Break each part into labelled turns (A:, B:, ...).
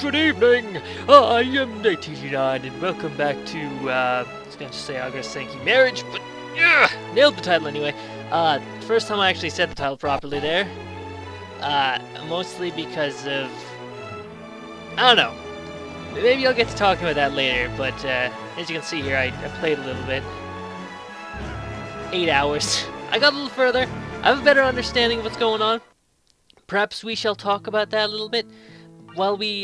A: Good evening! I am 1989 and welcome back to, I was going to say Agarest Senki Mariage, but nailed the title anyway. First time I actually said the title properly there. Mostly because of, I don't know. Maybe I'll get to talking about that later, but as you can see here, I played a little bit. 8 hours. I got a little further. I have a better understanding of what's going on. Perhaps we shall talk about that a little bit. While we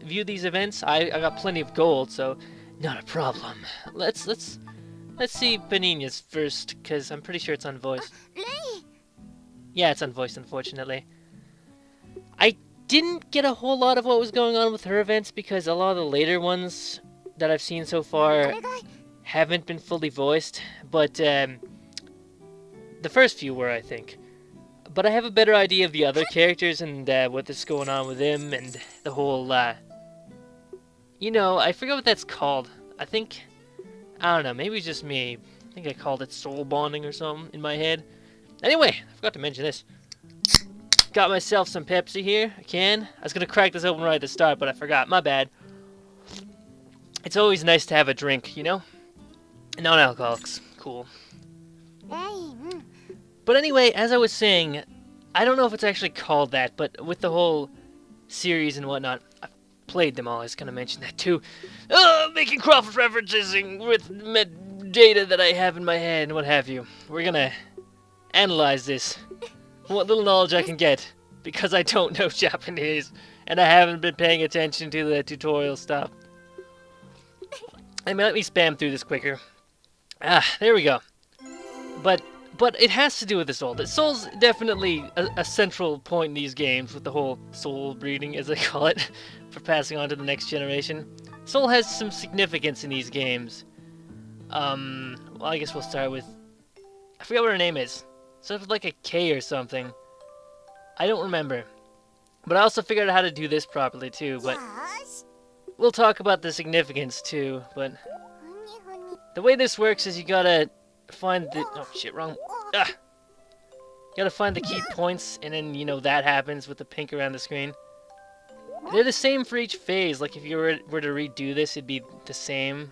A: view these events, I got plenty of gold, so not a problem. Let's see Benigna's first, because I'm pretty sure it's unvoiced. Yeah, it's unvoiced, unfortunately. I didn't get a whole lot of what was going on with her events, because a lot of the later ones that I've seen so far haven't been fully voiced, but the first few were, I think. But I have a better idea of the other characters and what's going on with them and the whole, you know, I forget what that's called. I don't know, maybe it's just me. I think I called it soul bonding or something in my head. Anyway, I forgot to mention this. Got myself some Pepsi here, a can. I was going to crack this open right at the start, but I forgot. My bad. It's always nice to have a drink, you know? Non-alcoholics. Cool. But anyway, as I was saying, I don't know if it's actually called that, but with the whole series and whatnot, I've played them all, I was going to mention that too. Making cross references with data that I have in my head and what have you. We're going to analyze this, what little knowledge I can get, because I don't know Japanese, and I haven't been paying attention to the tutorial stuff. I mean, let me spam through this quicker. There we go. But it has to do with the soul. The soul's definitely a central point in these games with the whole soul breeding, as they call it, for passing on to the next generation. Soul has some significance in these games. Well, I guess we'll start with... I forget what her name is. Sort of like a K or something. I don't remember. But I also figured out how to do this properly, too, but... We'll talk about the significance, too, but... The way this works is you gotta... find the... Oh, shit, wrong... You gotta find the key points, and then, you know, that happens with the pink around the screen. They're the same for each phase. Like, if you were to redo this, it'd be the same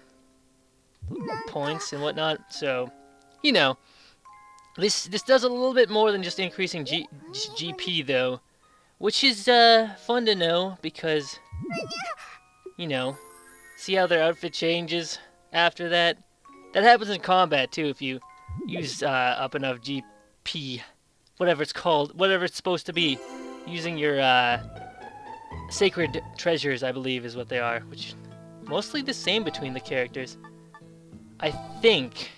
A: points and whatnot. So, you know. This does a little bit more than just increasing GP, though. Which is, fun to know, because, you know, see how their outfit changes after that? That happens in combat, too, if you use up enough GP, whatever it's called, whatever it's supposed to be, using your sacred treasures, I believe is what they are, which mostly the same between the characters, I think.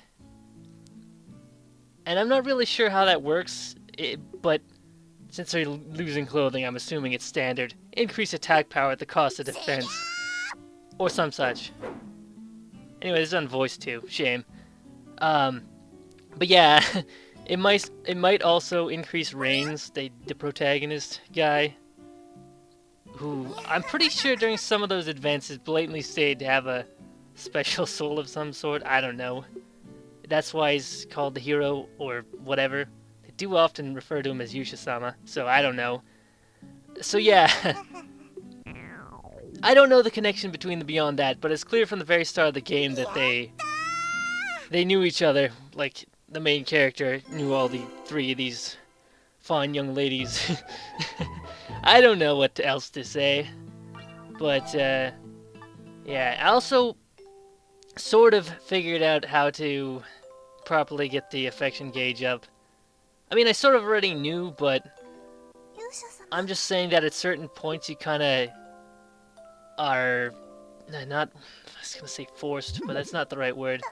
A: And I'm not really sure how that works, but since they're losing clothing, I'm assuming it's standard. Increase attack power at the cost of defense, or some such. Anyway, this is unvoiced too. Shame. But yeah, it might also increase Reigns, the protagonist guy, who I'm pretty sure during some of those advances blatantly stated to have a special soul of some sort. I don't know. That's why he's called the hero or whatever. They do often refer to him as Yusha-sama, so I don't know. So yeah. I don't know the connection between them beyond that, but it's clear from the very start of the game that they knew each other. Like, the main character knew all the three of these fine young ladies. I don't know what else to say. But, yeah. I also sort of figured out how to properly get the affection gauge up. I mean, I sort of already knew, but I'm just saying that at certain points you kind of... are not, I was gonna say forced, but that's not the right word.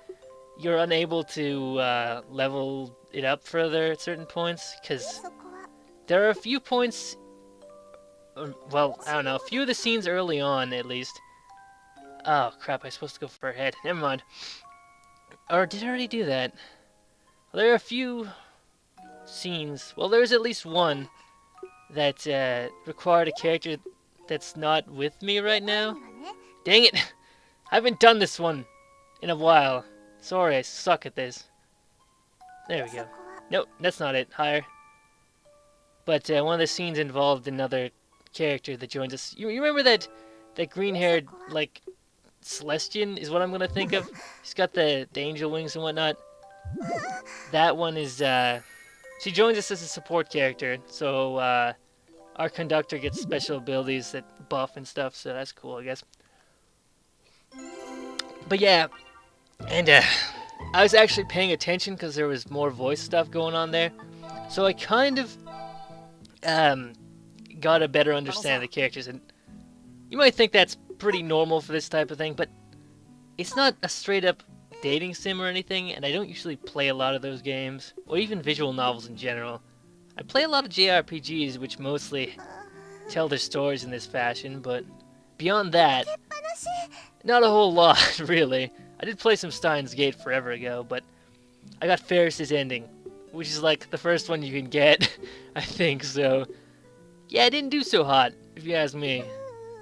A: You're unable to level it up further at certain points, because there are a few points, well, I don't know, a few of the scenes early on, at least. Oh, crap, I was supposed to go for her head. Never mind. Or did I already do that? Well, there are a few scenes, well, there's at least one that required a character that's not with me right now. Dang it! I haven't done this one in a while. Sorry, I suck at this. There we go. Nope, that's not it. Higher. But one of the scenes involved another character that joins us. You remember that that green-haired, like, Celestian is what I'm gonna think of. He's got the angel wings and whatnot. That one is, she joins us as a support character, so, our conductor gets special abilities that buff and stuff, so that's cool, I guess. But yeah, and, I was actually paying attention because there was more voice stuff going on there. So I kind of, got a better understanding of the characters, and you might think that's pretty normal for this type of thing, but it's not a straight-up dating sim or anything, and I don't usually play a lot of those games, or even visual novels in general. I play a lot of JRPGs, which mostly tell their stories in this fashion, but beyond that, not a whole lot, really. I did play some Steins Gate forever ago, but I got Ferris's ending, which is like the first one you can get, I think, so yeah, it didn't do so hot, if you ask me.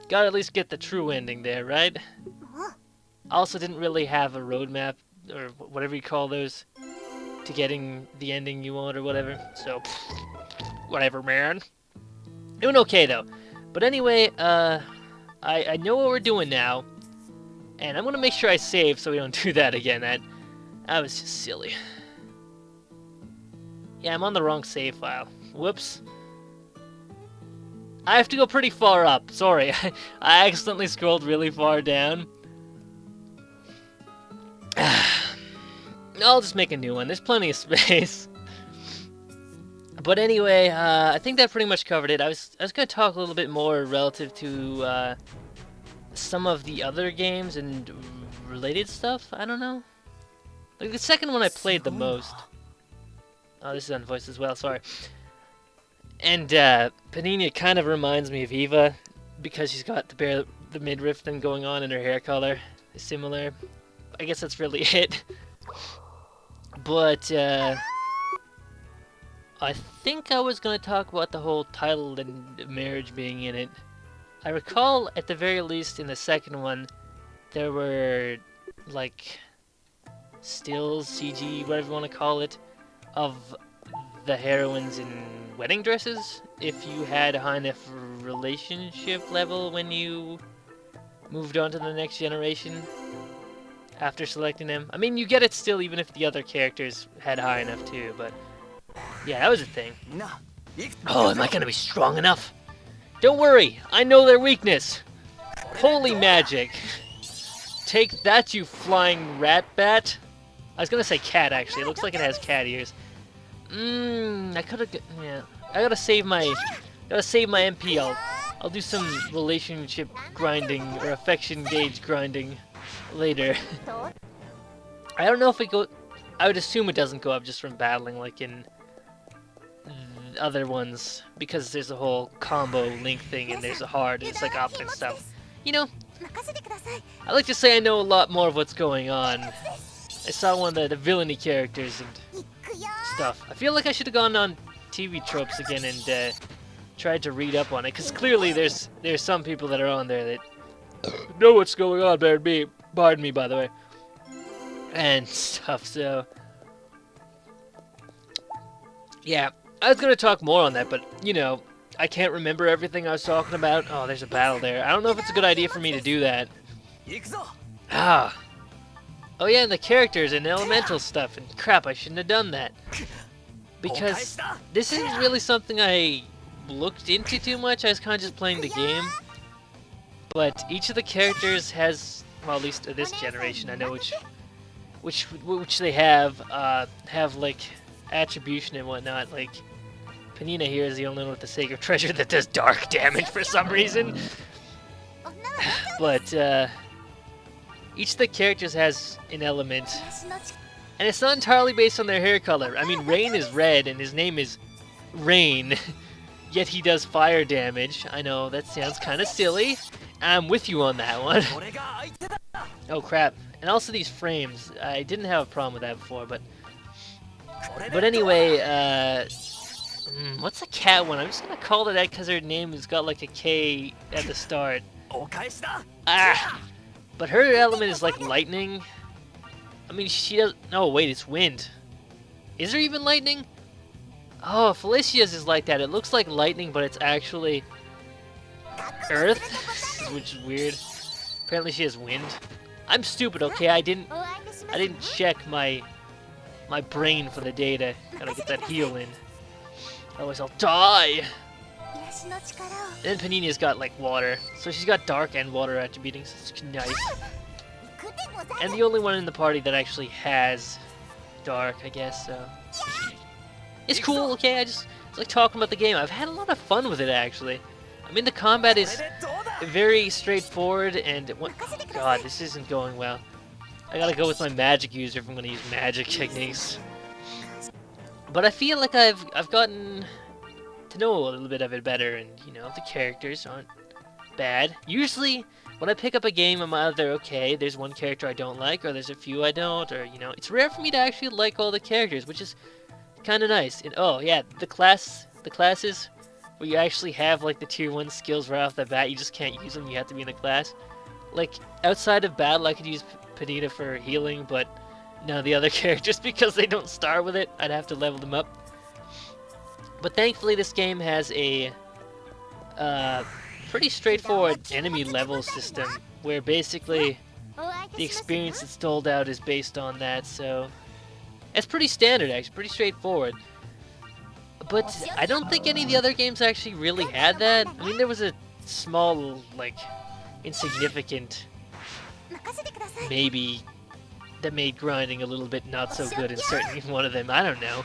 A: Gotta at least get the true ending there, right? I also didn't really have a roadmap, or whatever you call those, to getting the ending you want or whatever, so whatever, man. Doing okay, though. But anyway, I know what we're doing now, and I'm gonna make sure I save so we don't do that again. That was just silly. Yeah, I'm on the wrong save file. Whoops. I have to go pretty far up. Sorry, I accidentally scrolled really far down. I'll just make a new one. There's plenty of space. But anyway, I think that pretty much covered it. I was gonna talk a little bit more relative to some of the other games and related stuff. I don't know. Like the second one I played the most. Oh, this is unvoiced as well. Sorry. And Panina kind of reminds me of Eva because she's got the midriff thing going on and her hair color is similar. I guess that's really it. But I think I was going to talk about the whole title and marriage being in it. I recall at the very least in the second one there were like stills, CG, whatever you want to call it, of the heroines in wedding dresses if you had a high enough relationship level when you moved on to the next generation after selecting them. I mean, you get it still even if the other characters had high enough too, but yeah, that was a thing. Oh, am I gonna be strong enough? Don't worry, I know their weakness. Holy magic. Take that, you flying rat bat. I was gonna say cat, actually. It looks like it has cat ears. I could've... yeah. I gotta save my MP. I'll do some relationship grinding, or affection gauge grinding later. I don't know if it go... I would assume it doesn't go up just from battling like in other ones, because there's a whole combo link thing and there's a hard and it's like up and stuff. You know, I like to say I know a lot more of what's going on. I saw one of the villainy characters and stuff. I feel like I should have gone on TV Tropes again and tried to read up on it, because clearly there's some people that are on there that know what's going on better than me. Pardon me, by the way. And stuff, so... yeah, I was going to talk more on that, but, you know, I can't remember everything I was talking about. Oh, there's a battle there. I don't know if it's a good idea for me to do that. Ah. Oh yeah, and the characters and elemental stuff, and crap, I shouldn't have done that. Because this isn't really something I looked into too much. I was kind of just playing the game. But each of the characters has, well, at least this generation, I know which they have like attribution and whatnot. Like Panina here is the only one with the Sacred Treasure that does dark damage for some reason. But each of the characters has an element, and it's not entirely based on their hair color. I mean, Rain is red, and his name is Rain, yet he does fire damage. I know, that sounds kind of silly. I'm with you on that one. Oh crap. And also these frames. I didn't have a problem with that before, but anyway, what's the cat one? I'm just gonna call it that because her name has got like a K at the start. Ah! But her element is like lightning. I mean, she does... no, wait, it's wind. Is there even lightning? Oh, Felicia's is like that. It looks like lightning, but it's actually earth. which is weird. Apparently she has wind. I'm stupid, okay? I didn't check my brain for the data. Gotta get that heal in. Otherwise I'll die! And Paninia's got like water. So she's got dark and water attributing, so it's nice. And the only one in the party that actually has dark, I guess, so. It's cool, okay? It's like talking about the game. I've had a lot of fun with it, actually. I mean, the combat is very straightforward, and God, this isn't going well. I gotta go with my magic user if I'm gonna use magic techniques. But I feel like I've gotten to know a little bit of it better, and you know, the characters aren't bad. Usually, when I pick up a game, I'm either okay, there's one character I don't like, or there's a few I don't, or you know, it's rare for me to actually like all the characters, which is kind of nice. And oh yeah, the classes where you actually have like the tier 1 skills right off the bat, you just can't use them, you have to be in the class. Like, outside of battle, I could use Panita for healing, but none of the other characters, because they don't start with it, I'd have to level them up. But thankfully this game has a pretty straightforward enemy level system, where basically the experience that's doled out is based on that, so it's pretty standard actually, pretty straightforward. But I don't think any of the other games actually really had that. I mean, there was a small, like, insignificant maybe that made grinding a little bit not so good in certain one of them. I don't know.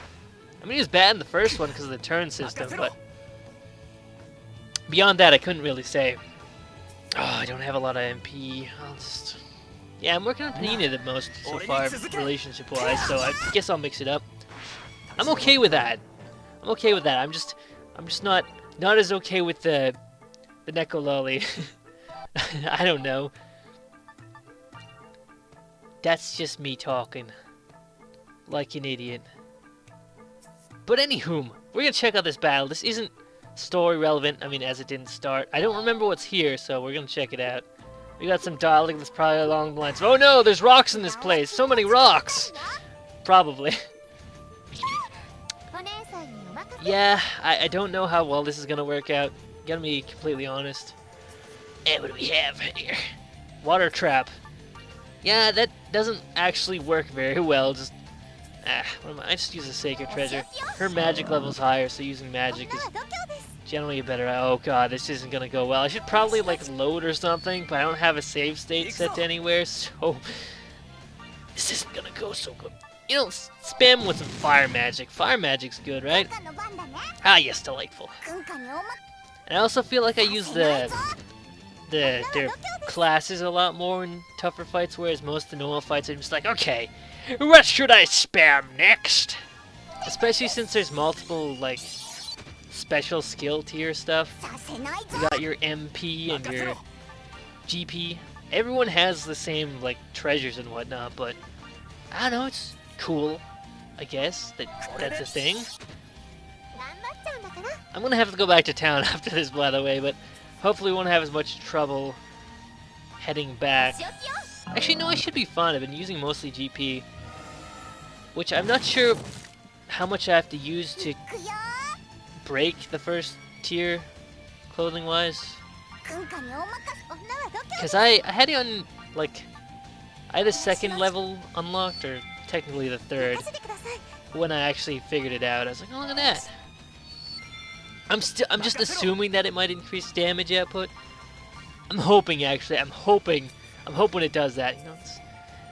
A: I mean, it was bad in the first one because of the turn system, but beyond that, I couldn't really say. Oh, I don't have a lot of MP. I'll just... Yeah, I'm working on Panina the most so far, relationship-wise, so I guess I'll mix it up. I'm okay with that. I'm okay with that. I'm just not as okay with the Neko Lolly. I don't know. That's just me talking like an idiot. But anywho, we're gonna check out this battle. This isn't story relevant. I mean, as it didn't start. I don't remember what's here, so we're gonna check it out. We got some dialogue that's probably along the lines of, oh no, there's rocks in this place. So many rocks. Probably. Yeah, I don't know how well this is gonna work out. Gotta be completely honest. And what do we have here? Water trap. Yeah, that doesn't actually work very well. Just I just use a sacred treasure. Her magic level's higher, so using magic is generally a better. Oh god, this isn't gonna go well. I should probably like load or something, but I don't have a save state set to anywhere, so this isn't gonna go so good. You know, spam with some fire magic. Fire magic's good, right? Ah, yes, delightful. And I also feel like I use their classes a lot more in tougher fights, whereas most of the normal fights I'm just like, okay, what should I spam next? Especially since there's multiple, like, special skill tier stuff. You got your MP and your GP. Everyone has the same, like, treasures and whatnot, but I don't know, it's cool, I guess, that's a thing. I'm gonna have to go back to town after this, by the way, but hopefully we won't have as much trouble heading back. Actually, no, I should be fine. I've been using mostly GP, which I'm not sure how much I have to use to break the first tier, clothing-wise. Because I had it on, like, I had the second level unlocked, or technically the third, when I actually figured it out. I was like, oh, look at that. I'm just assuming that it might increase damage output. I'm hoping, actually. I'm hoping it does that. You know,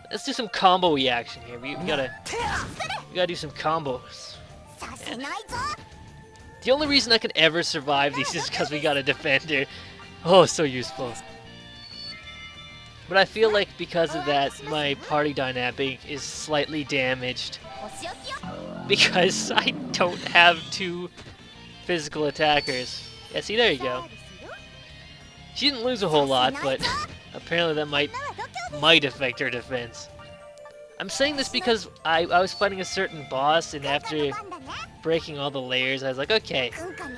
A: let's do some combo-y action here. We gotta do some combos. And the only reason I could ever survive these is because we got a defender. Oh, so useful. But I feel like because of that, my party dynamic is slightly damaged. Because I don't have two physical attackers. Yeah, see, there you go. She didn't lose a whole lot, but apparently that might affect her defense. I'm saying this because I was fighting a certain boss, and after breaking all the layers, I was like, okay,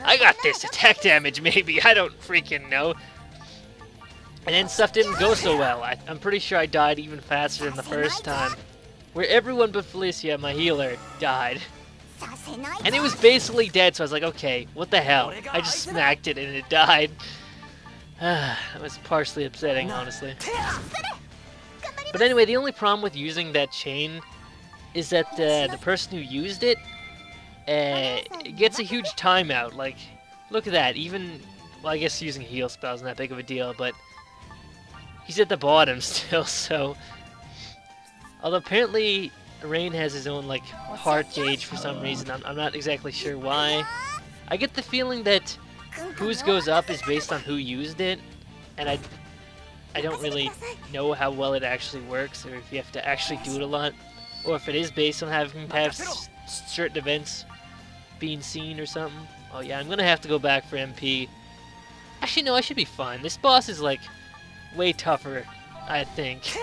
A: I got this attack damage, maybe, I don't freaking know. And then stuff didn't go so well. I'm pretty sure I died even faster than the first time, where everyone but Felicia, my healer, died. And it was basically dead, so I was like, okay, what the hell? I just smacked it and it died. That was partially upsetting, honestly. But anyway, the only problem with using that chain is that the person who used it gets a huge timeout. Like, look at that. Even, well, I guess using heal spell isn't that big of a deal, but he's at the bottom still, so... Although apparently Rain has his own, like, heart gauge for some reason. I'm not exactly sure why. I get the feeling that whose goes up is based on who used it, and I don't really know how well it actually works, or if you have to actually do it a lot, or if it is based on having to have certain events being seen or something. Oh yeah, I'm gonna have to go back for MP. Actually, no, I should be fine. This boss is, like, way tougher, I think.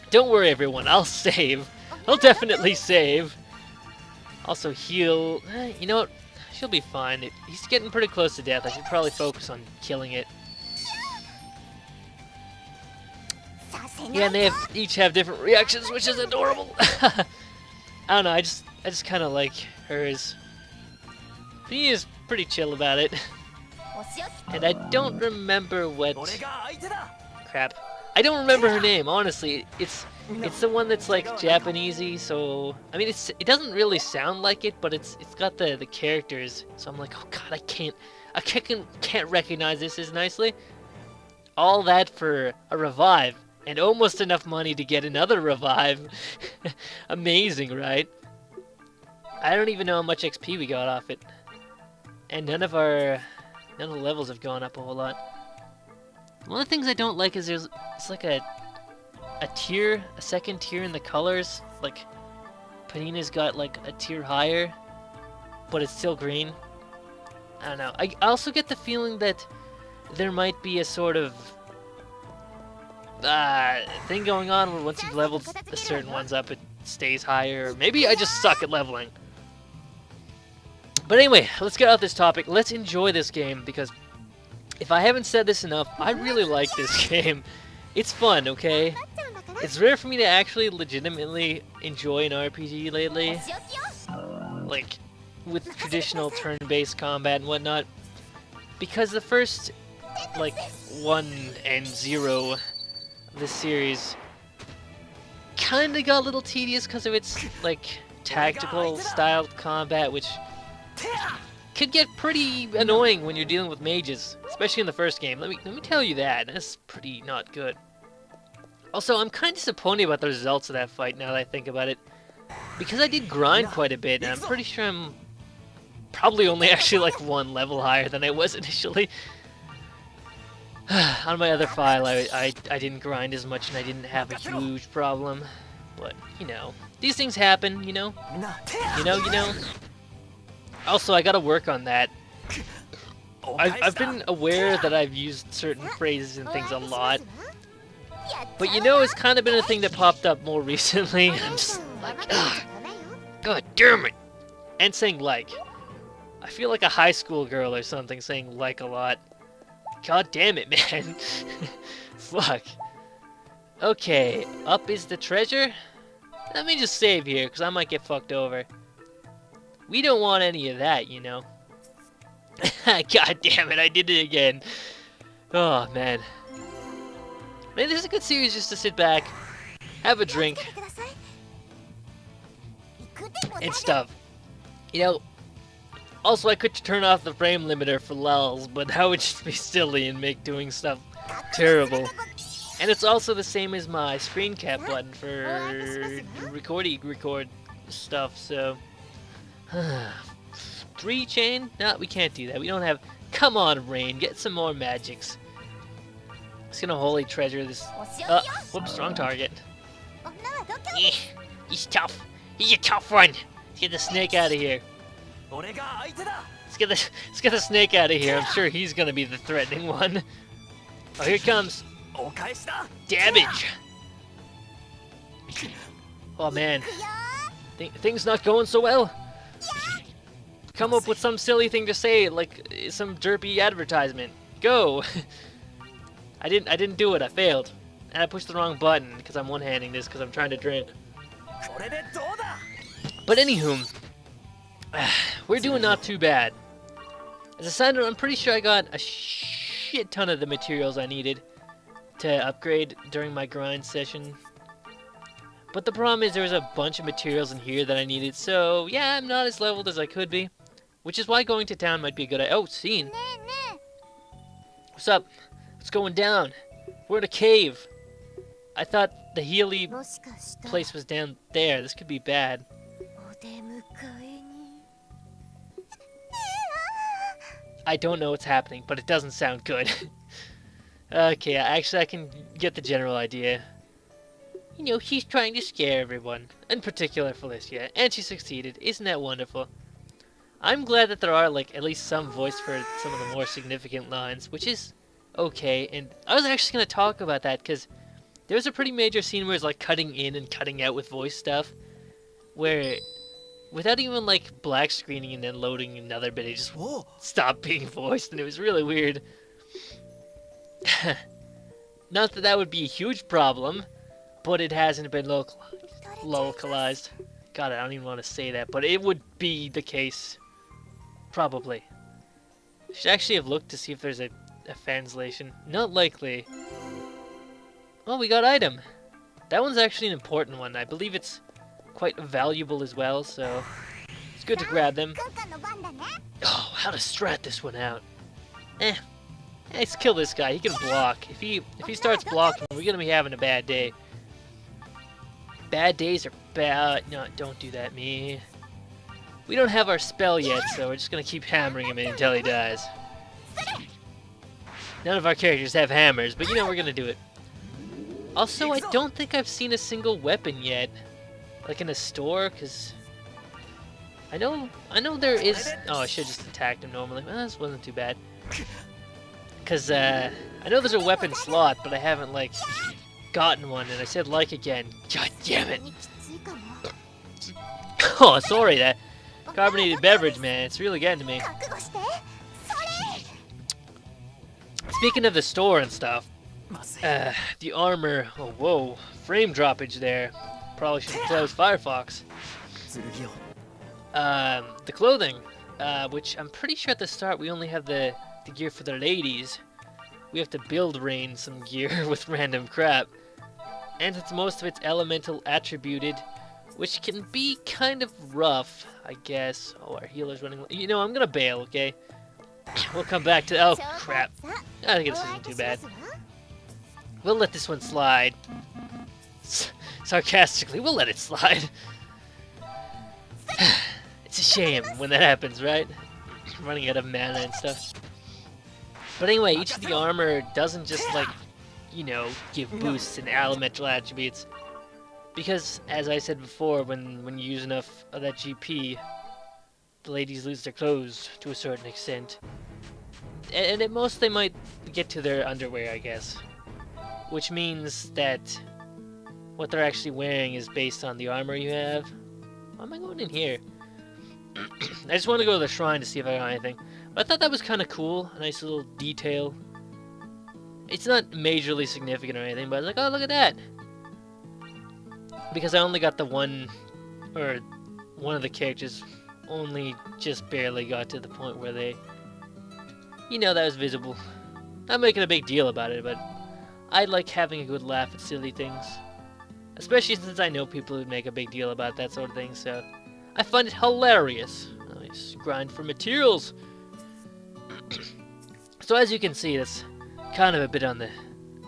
A: Don't worry, everyone. I'll save. I'll definitely save. Also heal. You know what? She'll be fine. He's getting pretty close to death. I should probably focus on killing it. Yeah, and they each have different reactions, which is adorable. I don't know. I just kind of like hers. He is pretty chill about it. And I don't remember what... Crap. I don't remember her name, honestly. It's the one that's like Japanesey, so I mean it doesn't really sound like it, but it's got the characters. So I'm like, oh god, I can't recognize this as nicely. All that for a revive and almost enough money to get another revive. Amazing, right? I don't even know how much XP we got off it. And none of the levels have gone up a whole lot. One of the things I don't like is it's like a second tier in the colors. Like, Panina's got like a tier higher, but it's still green. I don't know. I also get the feeling that there might be a sort of thing going on where once you've leveled a certain ones up, it stays higher. Or maybe I just suck at leveling. But anyway, let's get off this topic. Let's enjoy this game, because if I haven't said this enough, I really like this game. It's fun, okay? It's rare for me to actually legitimately enjoy an RPG lately. Like, with traditional turn-based combat and whatnot. Because the first, like, 1 and 0 of this series kinda got a little tedious because of its, like, tactical styled combat, which could get pretty annoying when you're dealing with mages, especially in the first game. Let me tell you that. That's pretty not good. Also, I'm kind of disappointed about the results of that fight now that I think about it, because I did grind quite a bit, and I'm pretty sure I'm probably only actually like 1 level higher than I was initially. On my other file, I didn't grind as much, and I didn't have a huge problem. But, you know, these things happen, you know? You know? Also, I gotta work on that. I've been aware that I've used certain phrases and things a lot. But you know, it's kind of been a thing that popped up more recently. I'm just like, ugh, god damn it! And saying like. I feel like a high school girl or something saying like a lot. God damn it, man. Fuck. Okay, up is the treasure. Let me just save here, because I might get fucked over. We don't want any of that, you know. God damn it, I did it again. Oh, man. Man, this is a good series just to sit back, have a drink, and stuff. You know, also I could turn off the frame limiter for lulz, but that would just be silly and make doing stuff terrible. And it's also the same as my screen cap button for record stuff, so... 3 chain? No, we can't do that. We don't have... Come on, Rain, get some more magics. Just gonna holy treasure this... whoops, wrong target. He's tough. He's a tough one. Let's get the snake out of here. Let's get the snake out of here. I'm sure he's gonna be the threatening one. Oh, here it comes. Damage. Oh man, things not going so well. Come up with some silly thing to say, like some derpy advertisement. Go. I didn't do it. I failed, and I pushed the wrong button because I'm one-handing this because I'm trying to drink. But anywho, we're doing not too bad. As a side note, I'm pretty sure I got a shit ton of the materials I needed to upgrade during my grind session. But the problem is there was a bunch of materials in here that I needed, so yeah, I'm not as leveled as I could be. Which is why going to town might be a good idea. Oh, scene. What's up? What's going down? We're in a cave. I thought the Healy place was down there. This could be bad. I don't know what's happening, but it doesn't sound good. Okay, actually I can get the general idea. You know, she's trying to scare everyone. In particular Felicia. And she succeeded. Isn't that wonderful? I'm glad that there are, like, at least some voice for some of the more significant lines, which is okay. And I was actually going to talk about that, because there's a pretty major scene where it's, like, cutting in and cutting out with voice stuff, where, without even, like, black screening and then loading another bit, it just stopped being voiced, and it was really weird. Not that that would be a huge problem, but it hasn't been localized. God, I don't even want to say that, but it would be the case. Probably. I should actually have looked to see if there's a translation. Not likely. Oh, we got item. That one's actually an important one. I believe it's quite valuable as well, so it's good to grab them. Oh, how to strat this one out. Let's kill this guy. He can block. If he starts blocking, we're gonna be having a bad day. Bad days are bad. No, don't do that, me. We don't have our spell yet, so we're just gonna keep hammering him until he dies. None of our characters have hammers, but you know we're gonna do it. Also, I don't think I've seen a single weapon yet, like in a store, because I know there is. Oh, I should just attacked him normally. Well, this wasn't too bad. Because I know there's a weapon slot, but I haven't, like, gotten one, and I said like again. God damn it. Oh, sorry, that carbonated beverage, man. It's really getting to me. Speaking of the store and stuff, the armor. Oh, whoa. Frame droppage there. Probably should close Firefox. The clothing, which I'm pretty sure at the start we only have the gear for the ladies. We have to build Rain some gear with random crap. And it's most of it's elemental attributed, which can be kind of rough, I guess. Oh, our healer's running. You know, I'm gonna bail, okay? We'll come back to. Oh, crap. I think this isn't too bad. We'll let this one slide. Sarcastically, we'll let it slide. It's a shame when that happens, right? Running out of mana and stuff. But anyway, each of the armor doesn't just, like, you know, give boosts and elemental attributes. Because, as I said before, when you use enough of that GP, the ladies lose their clothes to a certain extent. And at most they might get to their underwear, I guess. Which means that what they're actually wearing is based on the armor you have. Why am I going in here? I just want to go to the shrine to see if I got anything. But I thought that was kind of cool. A nice little detail. It's not majorly significant or anything, but I was like, oh, look at that. Because I only got the one of the characters only just barely got to the point where they, you know, that was visible. Not making a big deal about it, but I like having a good laugh at silly things. Especially since I know people who make a big deal about that sort of thing, so I find it hilarious. Nice. Grind for materials. So as you can see, that's kind of a bit on the...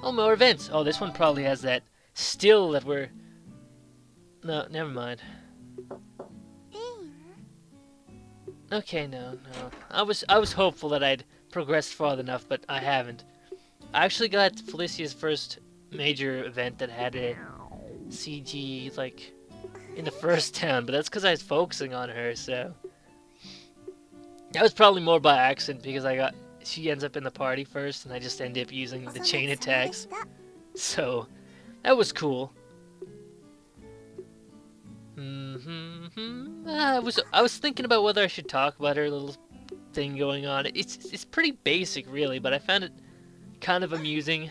A: Oh, more events. Oh, this one probably has that still that we're... No, never mind. Okay, no. I was hopeful that I'd progressed far enough, but I haven't. I actually got Felicia's first major event that had a CG, like, in the first town, but that's because I was focusing on her, so... That was probably more by accident, because she ends up in the party first, and I just end up using the chain attacks. So, that was cool. I was thinking about whether I should talk about her little thing going on. It's pretty basic, really, but I found it kind of amusing.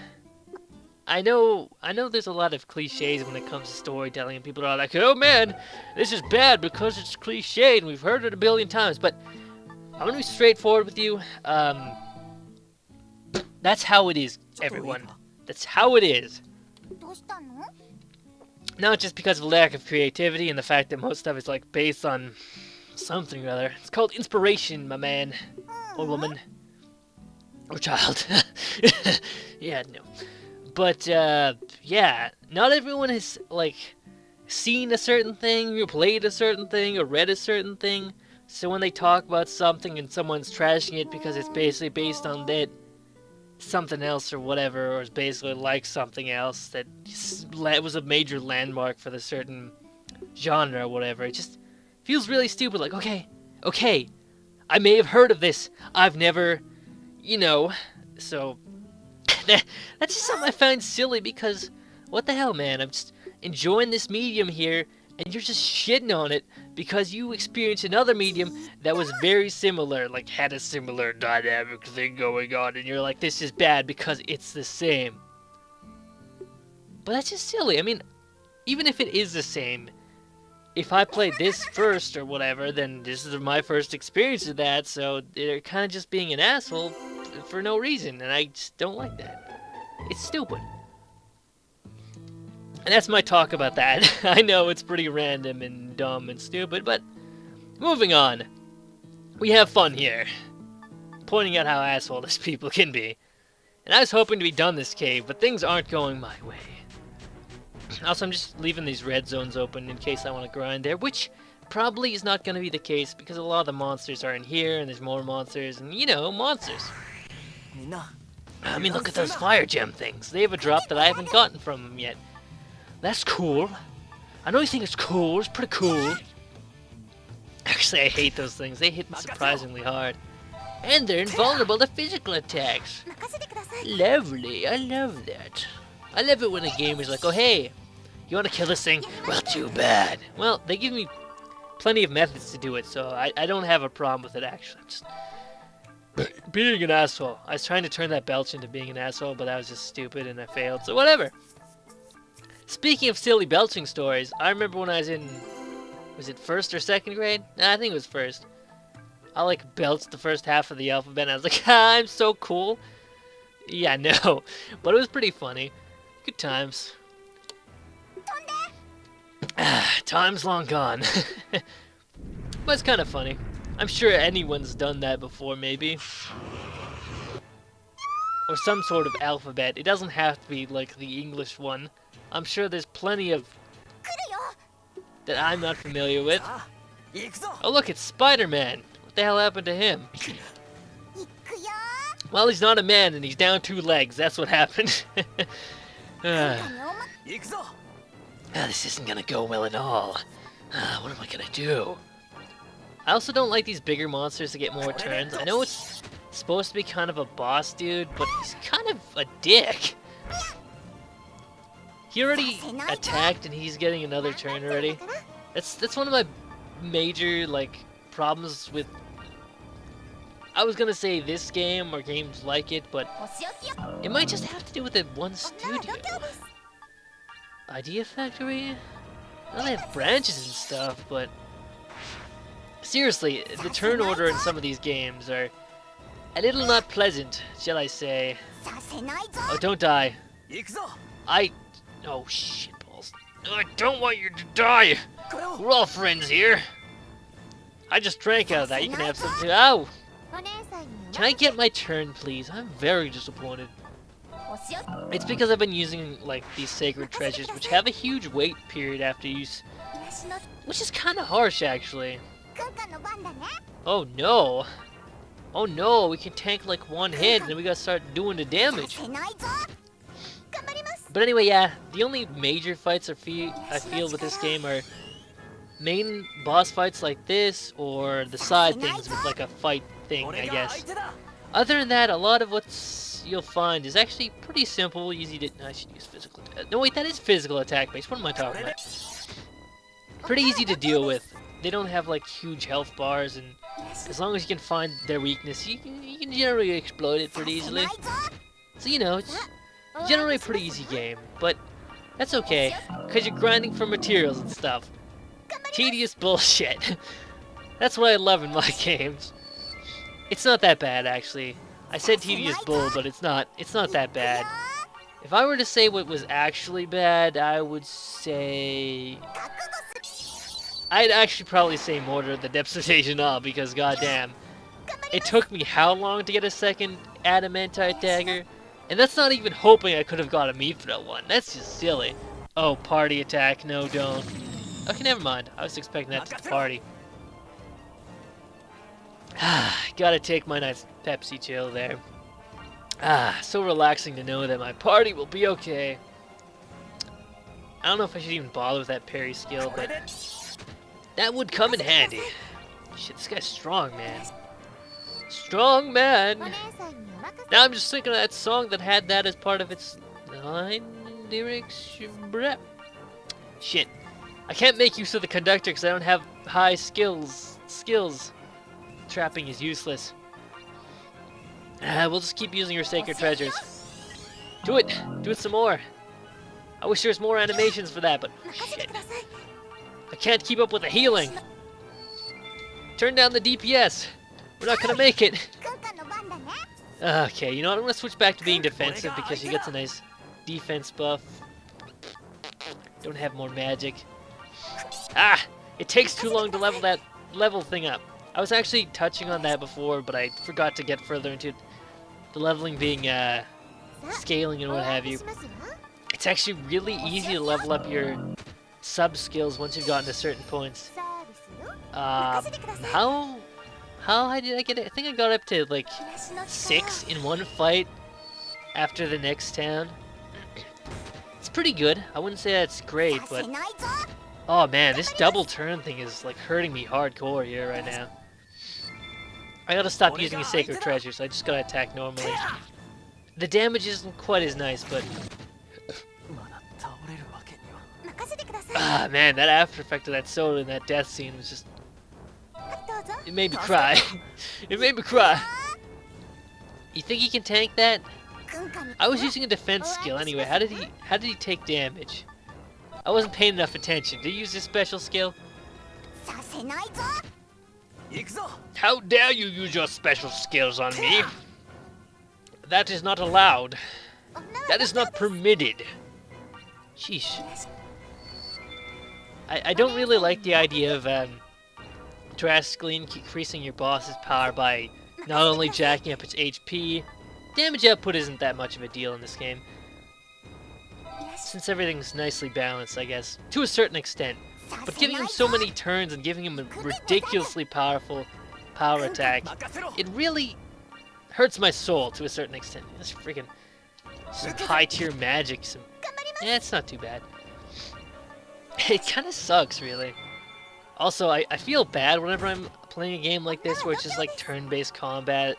A: I know there's a lot of cliches when it comes to storytelling, and people are like, oh man, this is bad because it's cliched, and we've heard it a billion times, but I'm gonna be straightforward with you. That's how it is, everyone. That's how it is. Not just because of lack of creativity and the fact that most stuff is like based on something or other. It's called inspiration, my man. Or woman. Or child. Yeah, no. But, yeah. Not everyone has, like, seen a certain thing, or played a certain thing, or read a certain thing. So when they talk about something and someone's trashing it because it's basically based on that something else or whatever, or is basically like something else that was a major landmark for the certain genre or whatever, it just feels really stupid. Like, okay, I may have heard of this, I've never, you know, so that's just something I find silly because, what the hell, man, I'm just enjoying this medium here, and you're just shitting on it because you experienced another medium that was very similar, like had a similar dynamic thing going on, and you're like, this is bad because it's the same. But that's just silly. I mean, even if it is the same, if I played this first or whatever, then this is my first experience of that, so they're kind of just being an asshole for no reason, and I just don't like that. It's stupid. And that's my talk about that. I know it's pretty random and dumb and stupid, but moving on. We have fun here. Pointing out how assholeish people can be. And I was hoping to be done this cave, but things aren't going my way. Also, I'm just leaving these red zones open in case I want to grind there, which probably is not going to be the case because a lot of the monsters are in here, and there's more monsters, and you know, monsters. I mean, look at those fire gem things. They have a drop that I haven't gotten from them yet. That's cool. I know you think it's cool. It's pretty cool. Actually, I hate those things. They hit surprisingly hard. And they're invulnerable to physical attacks. Lovely. I love that. I love it when a game is like, oh, hey, you want to kill this thing? Well, too bad. Well, they give me plenty of methods to do it, so I don't have a problem with it, actually. I'm just being an asshole. I was trying to turn that belch into being an asshole, but that was just stupid, and I failed, so whatever. Speaking of silly belching stories, I remember when I was in, was it first or second grade? Nah, I think it was first. I like belched the first half of the alphabet and I was like, ah, I'm so cool. Yeah, no, but it was pretty funny. Good times. Time's long gone. But it's kind of funny. I'm sure anyone's done that before, maybe. Or some sort of alphabet. It doesn't have to be like the English one. I'm sure there's plenty of that I'm not familiar with. Oh look, it's Spider-Man. What the hell happened to him? Well, he's not a man and he's down 2 legs. That's what happened. This isn't gonna go well at all. What am I gonna do? I also don't like these bigger monsters to get more turns. I know it's supposed to be kind of a boss dude, but he's kind of a dick. He already attacked and he's getting another turn already. That's one of my major, like, problems with, I was gonna say this game or games like it, but it might just have to do with the one studio. Idea Factory? Well, they have branches and stuff, but seriously, the turn order in some of these games are a little not pleasant, shall I say. Oh, don't die. Oh, shitballs. I don't want you to die! We're all friends here! I just drank out of that, you can have some too. Ow! Can I get my turn, please? I'm very disappointed. It's because I've been using, like, these sacred treasures, which have a huge wait period after use. Which is kind of harsh, actually. Oh no! Oh no, we can tank like one hit, and then we gotta start doing the damage. But anyway, yeah, the only major fights I feel with this game are main boss fights like this, or the side things with like a fight thing, I guess. Other than that, a lot of what you'll find is actually pretty simple, easy to... I should use physical attack. No wait, that is physical attack based. What am I talking about? Pretty easy to deal with. They don't have like huge health bars, and as long as you can find their weakness, you can generally exploit it pretty easily. So you know, it's generally a pretty easy game, but that's okay, because you're grinding for materials and stuff. Tedious bullshit. That's what I love in my games. It's not that bad, actually. I said tedious bull, but it's not that bad. If I were to say what was actually bad, I would say... I'd actually probably say Mortar the Depths of Deja, because goddamn, it took me how long to get a second adamantite dagger? And that's not even hoping I could have got a Mithril one. That's just silly. Oh, party attack. No, don't. Okay, never mind. I was expecting that to party. Gotta take my nice Pepsi chill there. So relaxing to know that my party will be okay. I don't know if I should even bother with that parry skill, but that would come in handy. Shit, this guy's strong, man. Strong man! Now I'm just thinking of that song that had that as part of its line lyrics. Shit. I can't make use of the conductor because I don't have high skills. Trapping is useless. We'll just keep using your sacred treasures. Do it! Do it some more! I wish there was more animations for that, but shit. I can't keep up with the healing! Turn down the DPS! We're not gonna make it! Okay, you know what? I'm gonna switch back to being defensive because she gets a nice defense buff. Don't have more magic. It takes too long to level that thing up. I was actually touching on that before, but I forgot to get further into the leveling being scaling and what have you. It's actually really easy to level up your sub skills once you've gotten to certain points. How high did I get it? I think I got up to like 6 in one fight after the next town. It's pretty good. I wouldn't say that's great, but oh man, this double turn thing is like hurting me hardcore here right now. I gotta stop using a sacred treasure, so I just gotta attack normally. The damage isn't quite as nice, but man, that after effect of that soda in that death scene was just... It made me cry. It made me cry. You think he can tank that? I was using a defense skill anyway. How did he take damage? I wasn't paying enough attention. Did he use his special skill? How dare you use your special skills on me? That is not allowed. That is not permitted. Sheesh. I don't really like the idea of drastically increasing your boss's power by not only jacking up its HP. Damage output isn't that much of a deal in this game, since everything's nicely balanced, I guess, to a certain extent. But giving him so many turns and giving him a ridiculously powerful power attack, it really hurts my soul to a certain extent. That's freaking some high tier magic. Yeah, it's not too bad. It kind of sucks, really. Also, I feel bad whenever I'm playing a game like this where it's just like turn-based combat.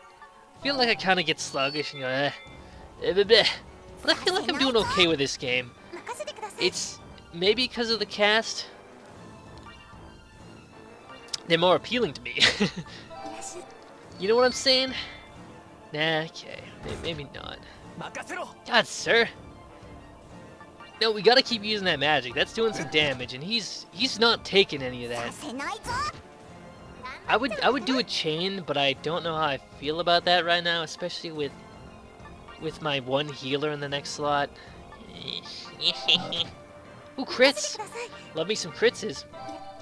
A: I feel like I kind of get sluggish and go, But I feel like I'm doing okay with this game. It's maybe because of the cast. They're more appealing to me. You know what I'm saying? Nah, okay. Maybe not. God, sir. No, we gotta keep using that magic. That's doing some damage, and he's not taking any of that. I would do a chain, but I don't know how I feel about that right now, especially with my one healer in the next slot. Ooh, crits! Love me some critses.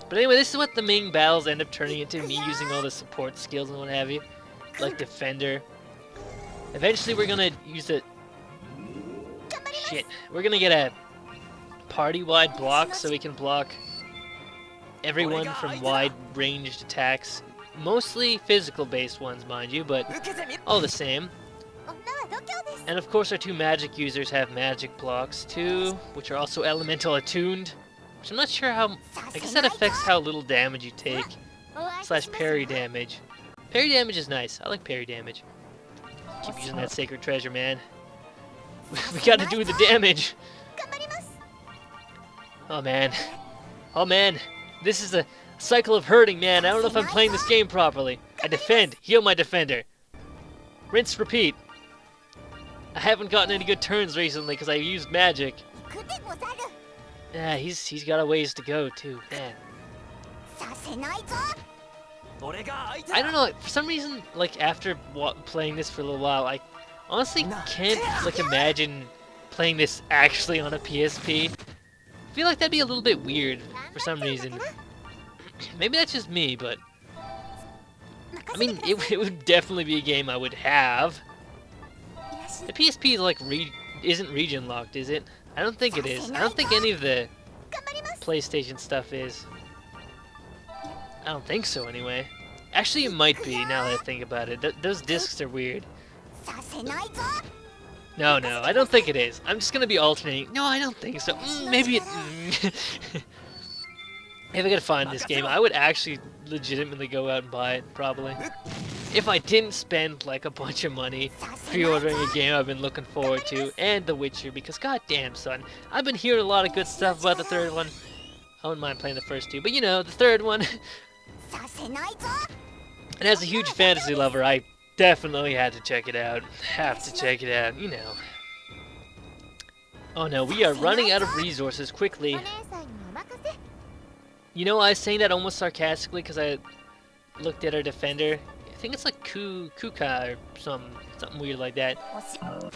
A: But anyway, this is what the main battles end up turning into, me using all the support skills and what have you. Like Defender. Eventually we're gonna use it. Shit. We're gonna get a party-wide block so we can block everyone from wide-ranged attacks. Mostly physical-based ones, mind you, but all the same. And of course our two magic users have magic blocks too, which are also elemental attuned. Which I'm not sure how... I guess that affects how little damage you take. / parry damage. Parry damage is nice. I like parry damage. Keep using that sacred treasure, man. We gotta do the damage. Oh man. Oh man. This is a cycle of hurting, man. I don't know if I'm playing this game properly. I defend. Heal my defender. Rinse, repeat. I haven't gotten any good turns recently because I used magic. Yeah, he's got a ways to go too, man. I don't know, for some reason, like, after playing this for a little while, I honestly can't, like, imagine playing this actually on a PSP. I feel like that'd be a little bit weird for some reason. Maybe that's just me, but I mean, it would definitely be a game I would have. The PSP is like isn't region locked, is it? I don't think it is. I don't think any of the PlayStation stuff is. I don't think so, anyway. Actually, it might be, now that I think about it. Those discs are weird. No, I don't think it is. I'm just gonna be alternating. No, I don't think so. Maybe it... If I could find this game, I would actually legitimately go out and buy it, probably. If I didn't spend, like, a bunch of money pre-ordering a game I've been looking forward to, and The Witcher, because goddamn, son, I've been hearing a lot of good stuff about the third one. I wouldn't mind playing the first two, but you know, the third one. And as a huge fantasy lover, I definitely had to check it out. Have to check it out, you know. Oh no, we are running out of resources quickly. You know, I was saying that almost sarcastically because I looked at our defender. I think it's like Kuka or something weird like that.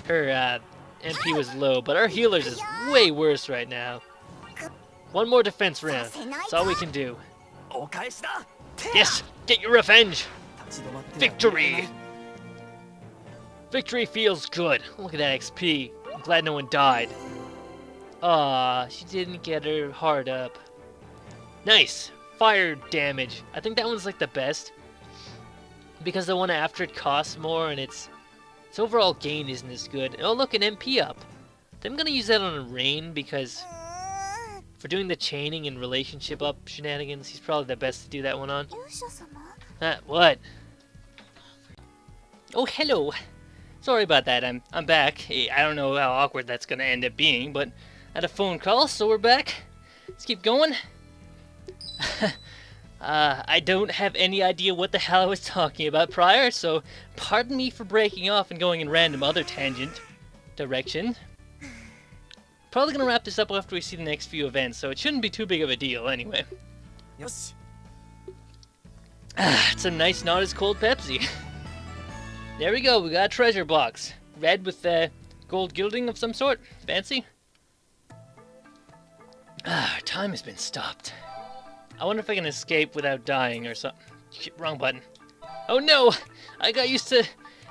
A: Her MP was low, but our healer's is way worse right now. One more defense round. That's all we can do. Yes! Get your revenge! Victory! Victory feels good. Look at that XP. I'm glad no one died. Aw, she didn't get her heart up. Nice! Fire damage. I think that one's like the best. Because the one after it costs more and its overall gain isn't as good. Oh look, an MP up. I'm gonna use that on a Rain because for doing the chaining and relationship up shenanigans, he's probably the best to do that one on. What? Oh, hello. Sorry about that. I'm back. I don't know how awkward that's gonna end up being, but I had a phone call, so we're back. Let's keep going. I don't have any idea what the hell I was talking about prior, so pardon me for breaking off and going in random other tangent direction. Probably gonna wrap this up after we see the next few events, so it shouldn't be too big of a deal anyway.
B: Yes.
A: It's a nice, not as cold Pepsi. There we go, we got a treasure box. Red with gold gilding of some sort. Fancy. Time has been stopped. I wonder if I can escape without dying or something. Wrong button. Oh no! I got used to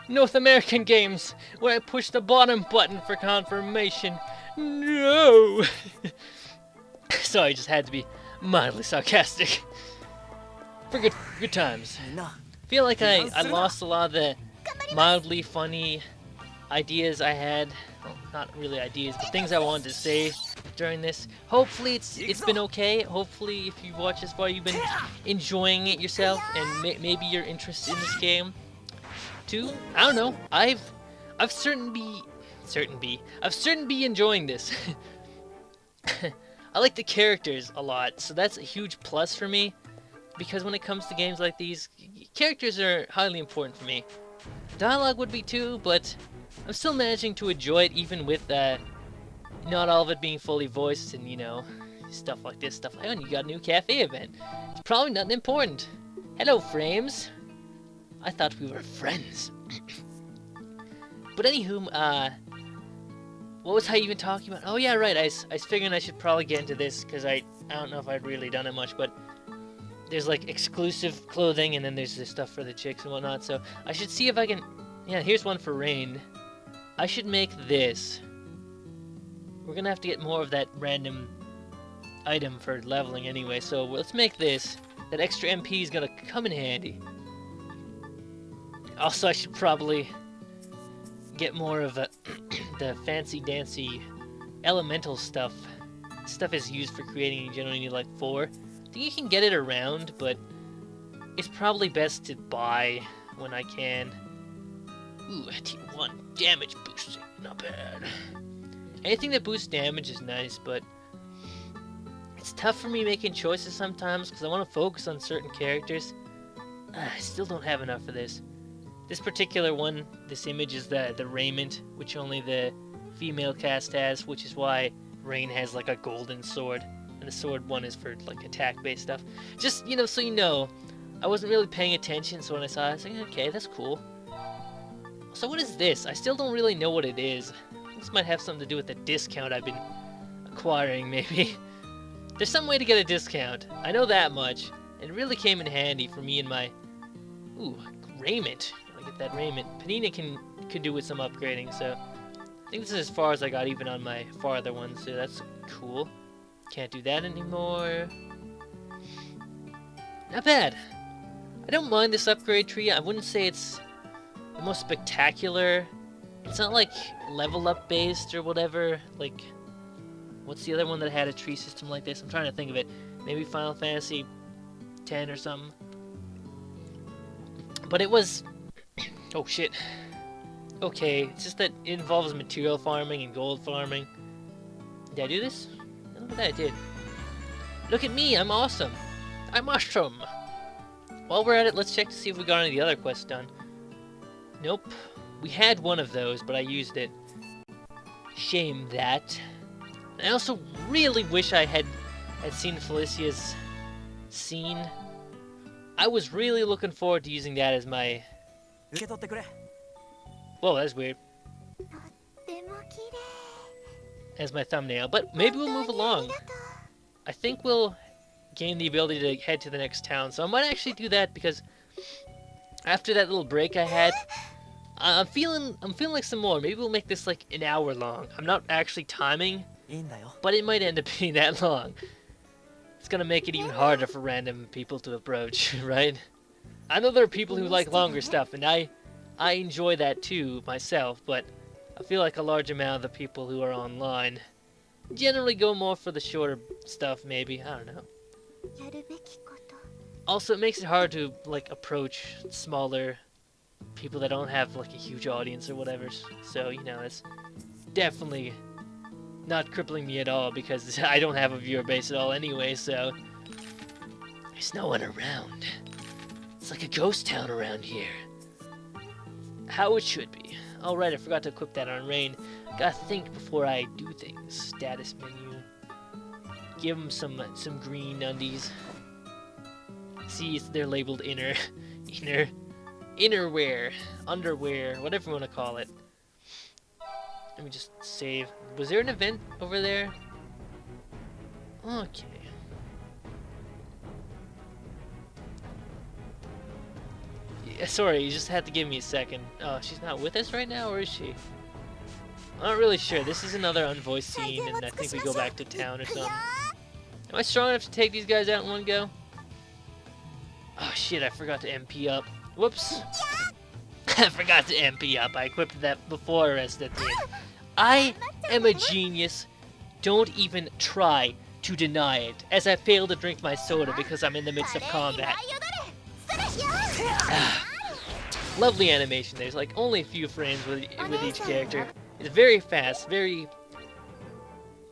A: North American games where I push the bottom button for confirmation. No! Sorry, I just had to be mildly sarcastic. For good times. Feel like I lost a lot of the mildly funny ideas I had. Well, not really ideas, but things I wanted to say during this. Hopefully it's been okay. Hopefully if you've watched this far you've been enjoying it yourself and maybe you're interested in this game too. I don't know. I've certainly be enjoying this. I like the characters a lot, so that's a huge plus for me because when it comes to games like these, characters are highly important for me. Dialogue would be too, but I'm still managing to enjoy it even with not all of it being fully voiced and, you know, stuff like this. Stuff like, oh, you got a new cafe event. It's probably nothing important. Hello, Frames. I thought we were friends. But anywho, what was I even talking about? Oh yeah, right, I was figuring I should probably get into this, because I don't know if I'd really done it much, but there's like exclusive clothing, and then there's this stuff for the chicks and whatnot, so I should see if I can, yeah, here's one for Rain. I should make this. We're gonna have to get more of that random item for leveling anyway, so let's make this. That extra MP is gonna come in handy. Also, I should probably get more of the fancy-dancy elemental stuff. Stuff is used for creating, you generally need like 4. I think you can get it around, but it's probably best to buy when I can. Ooh, T1 damage boosting, not bad. Anything that boosts damage is nice, but it's tough for me making choices sometimes because I want to focus on certain characters. I still don't have enough for this. This particular one, this image is the raiment, which only the female cast has, which is why Rain has like a golden sword, and the sword one is for like attack-based stuff. Just, you know, so you know, I wasn't really paying attention, so when I saw it, I was like, okay, that's cool. So what is this? I still don't really know what it is. This might have something to do with the discount I've been acquiring, maybe. There's some way to get a discount. I know that much. It really came in handy for me and my... Ooh, raiment. Gotta get that raiment. Panina can do with some upgrading, so... I think this is as far as I got even on my farther ones, so that's cool. Can't do that anymore. Not bad. I don't mind this upgrade tree. I wouldn't say it's the most spectacular. It's not like level up based or whatever. Like, what's the other one that had a tree system like this? I'm trying to think of it. Maybe Final Fantasy X or something. But it was... Oh shit. Okay, it's just that it involves material farming and gold farming. Did I do this? Look at that, I did. Look at me, I'm awesome. I'm awesome. While we're at it, let's check to see if we got any of the other quests done. Nope. We had one of those, but I used it. Shame that. I also really wish I had seen Felicia's scene. I was really looking forward to using that as my... Whoa, that's weird. As my thumbnail, but maybe we'll move along. I think we'll gain the ability to head to the next town, so I might actually do that because after that little break I had, I'm feeling like some more. Maybe we'll make this like an hour long. I'm not actually timing, but it might end up being that long. It's gonna make it even harder for random people to approach, right? I know there are people who like longer stuff, and I enjoy that too myself, but I feel like a large amount of the people who are online generally go more for the shorter stuff, maybe. I don't know. Also, it makes it hard to, like, approach smaller people that don't have, like, a huge audience or whatever. So, you know, it's definitely not crippling me at all because I don't have a viewer base at all anyway, so there's no one around. It's like a ghost town around here. How it should be. Alright, I forgot to equip that on Rain. Gotta think before I do things. Status menu. Give them some green undies. See, they're labeled innerwear, underwear, whatever you want to call it. Let me just save. Was there an event over there? Okay. Yeah, sorry, you just had to give me a second. Oh, she's not with us right now, or is she? I'm not really sure. This is another unvoiced scene, and I think we go back to town or something. Am I strong enough to take these guys out in one go? Oh shit, I forgot to MP up. Whoops. I forgot to MP up. I equipped that before I rested at the end. I am a genius. Don't even try to deny it, as I fail to drink my soda because I'm in the midst of combat. Lovely animation. There's like only a few frames with each character. It's very fast, very...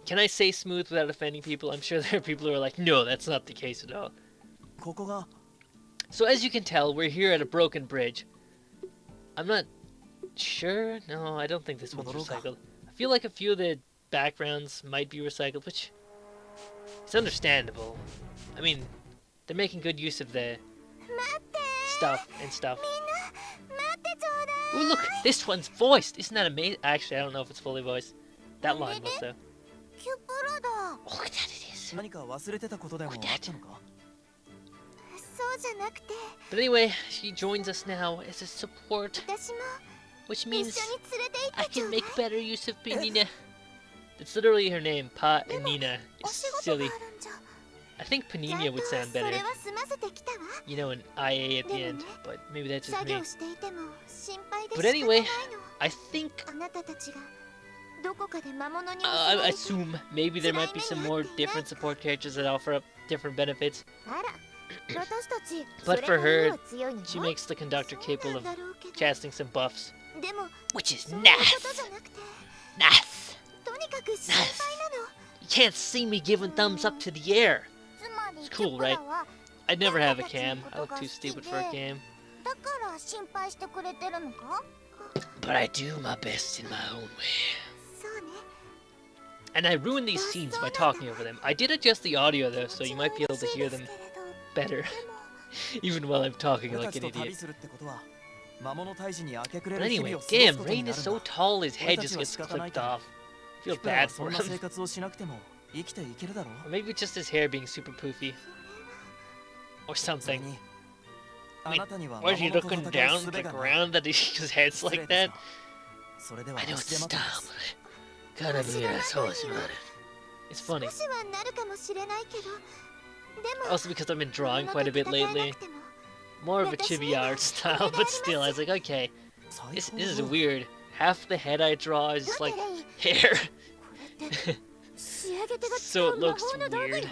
A: Can I say smooth without offending people? I'm sure there are people who are like, no, that's not the case at all. So as you can tell, we're here at a broken bridge. I'm not sure. No, I don't think this one's recycled. I feel like a few of the backgrounds might be recycled, which is understandable. I mean, they're making good use of the stuff and stuff. Ooh, look, this one's voiced. Isn't that amazing? Actually, I don't know if it's fully voiced. That line was though. Look at that, it is. Look at that. But anyway, she joins us now as a support, which means I can make better use of Penina. It's literally her name, Pa and Nina. It's silly. I think Panina would sound better. You know, an IA at the end, but maybe that's just me. But anyway, I think... I assume maybe there might be some more different support characters that offer up different benefits. But for her, she makes the conductor capable of casting some buffs. Which is nice! Nice! Nice! You can't see me giving thumbs up to the air! It's cool, right? I'd never have a cam. I look too stupid for a cam. But I do my best in my own way. And I ruin these scenes by talking over them. I did adjust the audio though, so you might be able to hear them better. Even while I'm talking like an idiot. But anyway, damn, Rain is so tall his head just gets clipped off. I feel bad for him. Or maybe just his hair being super poofy. Or something. I mean, why is he looking down at the ground that his head's like that? I know it's the style, but I gotta be an asshole about it. It's funny. Also because I've been drawing quite a bit lately. More of a chibi art style, but still, I was like, okay, this is weird. Half the head I draw is just like hair. So it looks weird.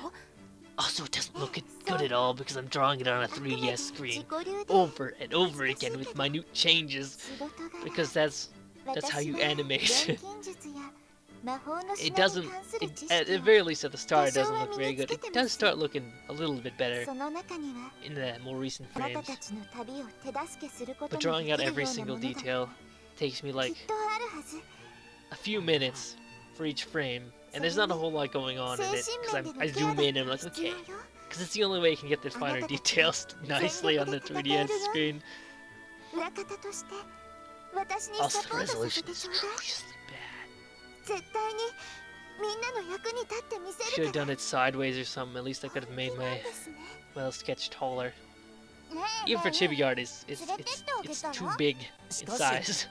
A: Also, it doesn't look good at all because I'm drawing it on a 3DS screen over and over again with minute changes, because that's how you animate. It doesn't, at the very least at the start, it doesn't look very good. It does start looking a little bit better in the more recent frames. But drawing out every single detail takes me like a few minutes for each frame, and there's not a whole lot going on in it, because I zoom in and I'm like, okay, because it's the only way you can get the finer details nicely on the 3DS screen. Also, the resolution is atrociously bad. Should have done it sideways or something. At least I could have made my little sketch taller. Even for chibi art, it's too big in size.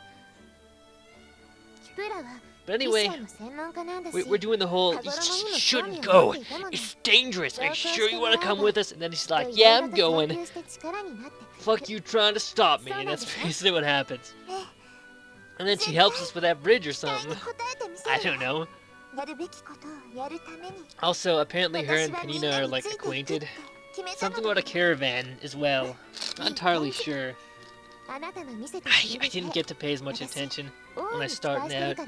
A: But anyway, we're doing the whole, you shouldn't go, it's dangerous, are you sure you want to come with us? And then she's like, yeah, I'm going. Fuck you trying to stop me, and that's basically what happens. And then she helps us with that bridge or something. I don't know. Also, apparently her and Panina are like acquainted. Something about a caravan as well. Not entirely sure. I didn't get to pay as much attention when I started out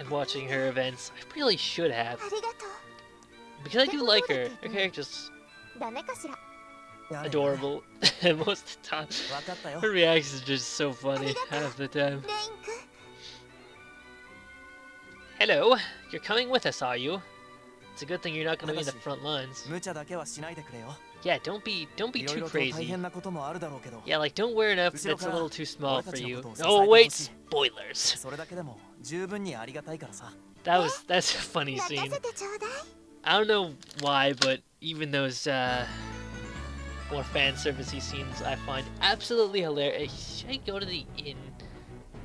A: and watching her events. I really should have. Because I do like her. Her character's adorable most of the time. Her reactions are just so funny half the time. Hello, you're coming with us, are you? It's a good thing you're not going to be in the front lines. Yeah, don't be too crazy. Yeah, like don't wear an outfit that's a little too small for you. Oh wait, spoilers. That's a funny scene. I don't know why, but even those more fan servicey scenes I find absolutely hilarious. Should I go to the inn?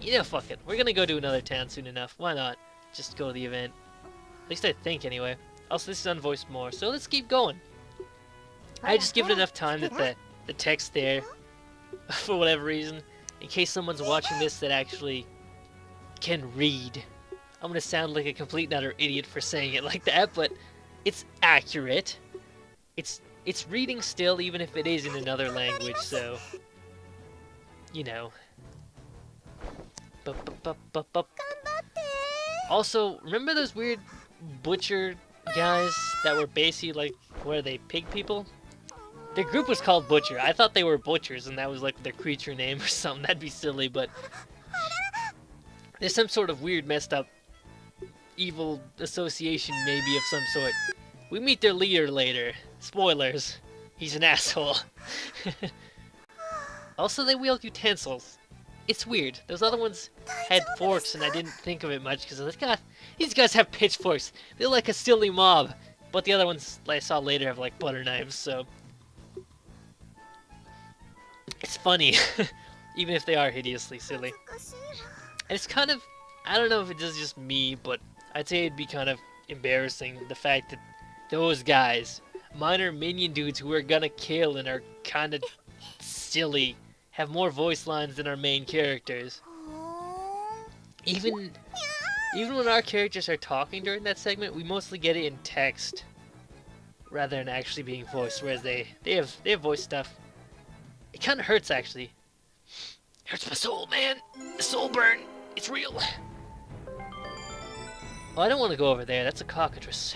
A: You know, fuck it. We're gonna go to another town soon enough. Why not? Just go to the event. At least I think anyway. Also, this is unvoiced more, so let's keep going. I just give it enough time that the text there, for whatever reason, in case someone's watching this that actually can read. I'm gonna sound like a complete and utter idiot for saying it like that, but it's accurate. It's reading still, even if it is in another language, so you know. Also, remember those weird butcher guys that were basically like, what are they, pig people? Their group was called Butcher. I thought they were butchers and that was like their creature name or something. That'd be silly, but there's some sort of weird, messed up, evil association maybe of some sort. We meet their leader later. Spoilers. He's an asshole. Also, they wield utensils. It's weird. Those other ones had forks and I didn't think of it much because I was like, God, these guys have pitchforks. They're like a silly mob. But the other ones I saw later have like butter knives, so it's funny, even if they are hideously silly. And it's kind of, I don't know if it is just me, but I'd say it'd be kind of embarrassing, the fact that those guys, minor minion dudes who we're gonna kill and are kind of silly, have more voice lines than our main characters. Even when our characters are talking during that segment, we mostly get it in text rather than actually being voiced, whereas they have voice stuff. It kind of hurts, actually. Hurts my soul, man. The soul burn. It's real. Oh, I don't want to go over there. That's a cockatrice.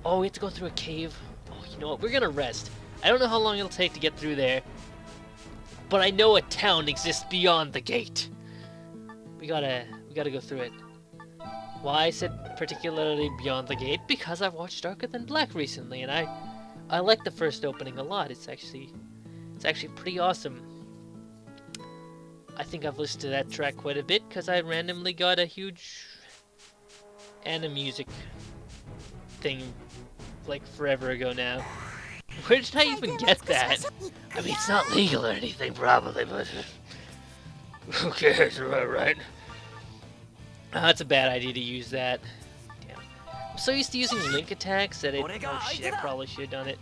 A: Oh, we have to go through a cave. Oh, you know what? We're gonna rest. I don't know how long it'll take to get through there, but I know a town exists beyond the gate. We gotta go through it. Why I said particularly beyond the gate? Because I've watched Darker Than Black recently, and I like the first opening a lot. It's actually pretty awesome. I think I've listened to that track quite a bit because I randomly got a huge anime music thing like forever ago now. Where did I even get that? I mean, it's not legal or anything, probably, but who cares, right? That's a bad idea to use that. Damn. I'm so used to using link attacks that it... Oh shit, I probably should have done it.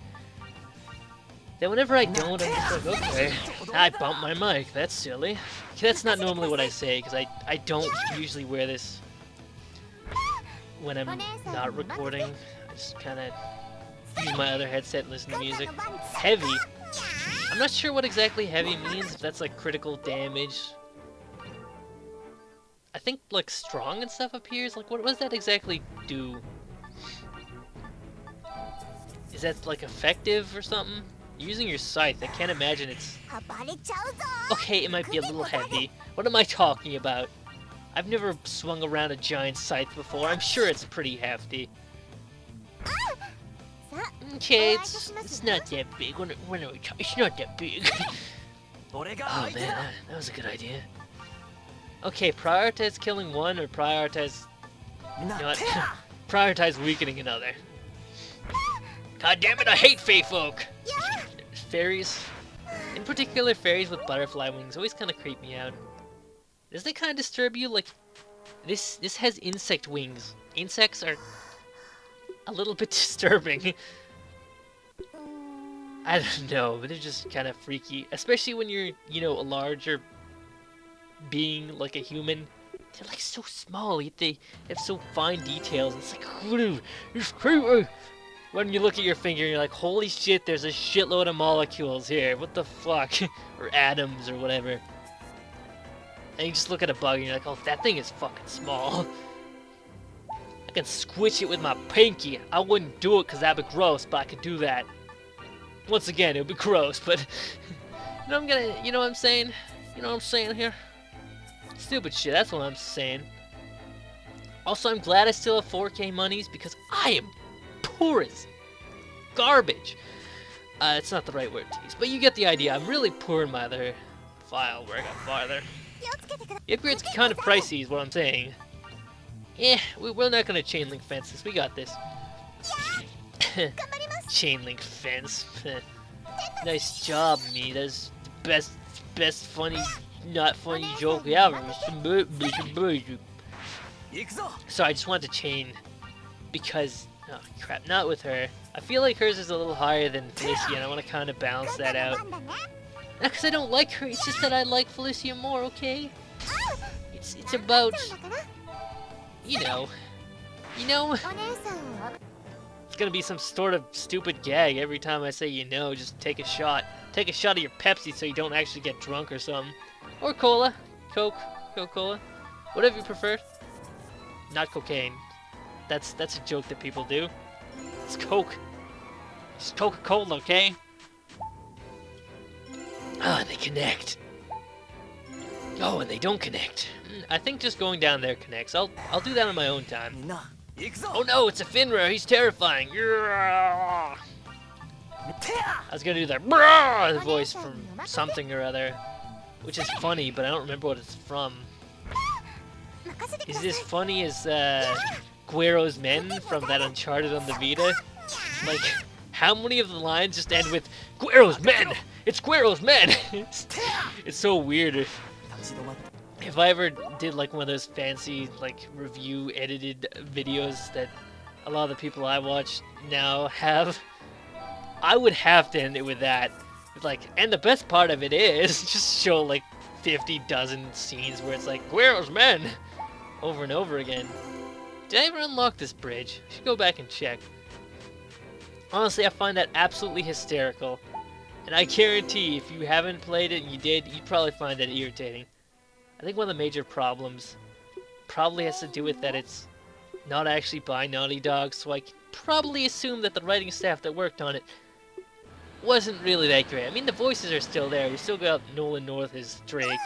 A: Then whenever I don't, I'm just like, okay, I bumped my mic, that's silly. That's not normally what I say, because I don't usually wear this when I'm not recording. I just kind of use my other headset and listen to music. Heavy? I'm not sure what exactly heavy means, if that's like critical damage. I think like strong and stuff appears, like what does that exactly do? Is that like effective or something? Using your scythe, I can't imagine it's... Okay, it might be a little heavy. What am I talking about? I've never swung around a giant scythe before. I'm sure it's pretty hefty. Okay, it's not that big. It's not that big. Oh man, that was a good idea. Okay, prioritize killing one or prioritize... not prioritize weakening another. God damn it, I hate Fey folk! Fairies, in particular fairies with butterfly wings, always kind of creep me out. Does that kind of disturb you? Like, this has insect wings. Insects are a little bit disturbing. I don't know, but they're just kind of freaky. Especially when you're, you know, a larger being, like a human. They're like so small, yet they have so fine details. It's like, it's creepy. When you look at your finger, you're like, holy shit, there's a shitload of molecules here. What the fuck? Or atoms, or whatever. And you just look at a bug, and you're like, oh, that thing is fucking small. I can squish it with my pinky. I wouldn't do it because that'd be gross, but I could do that. Once again, it would be gross, but... you know what I'm saying? You know what I'm saying here? Stupid shit, that's what I'm saying. Also, I'm glad I still have 4K monies, because I am poor as garbage. It's not the right word to use, but you get the idea. I'm really poor in my other file where I got farther. The upgrade's kind of pricey is what I'm saying. We're not gonna chain link fence this. We got this. Chain link fence. Nice job, me. That's the best funny, not funny joke ever. So I just wanted to chain because... Oh crap, not with her. I feel like hers is a little higher than Felicia, and I want to kind of balance that out. Not because I don't like her, it's just that I like Felicia more, okay? It's about... You know. It's gonna be some sort of stupid gag every time I say you know, just take a shot. Take a shot of your Pepsi so you don't actually get drunk or something. Or cola. Coca-Cola. Whatever you prefer. Not cocaine. That's a joke that people do. It's Coke. It's Coca-Cola, okay? Ah, they connect. Oh, and they don't connect. I think just going down there connects. I'll do that on my own time. Oh no, it's a Finra. He's terrifying. I was gonna do that voice from something or other, which is funny, but I don't remember what it's from. Is it as funny as Guero's Men from that Uncharted on the Vita? Like, how many of the lines just end with Guero's Men? It's Guero's Men. It's so weird. If I ever did like one of those fancy like review edited videos that a lot of the people I watch now have, I would have to end it with that. Like, and the best part of it is just show like 50 dozen scenes where it's like Guero's Men over and over again. Did I ever unlock this bridge? I should go back and check. Honestly, I find that absolutely hysterical. And I guarantee if you haven't played it and you did, you'd probably find that irritating. I think one of the major problems probably has to do with that it's not actually by Naughty Dog, so I can probably assume that the writing staff that worked on it wasn't really that great. I mean, the voices are still there. You still got Nolan North as Drake,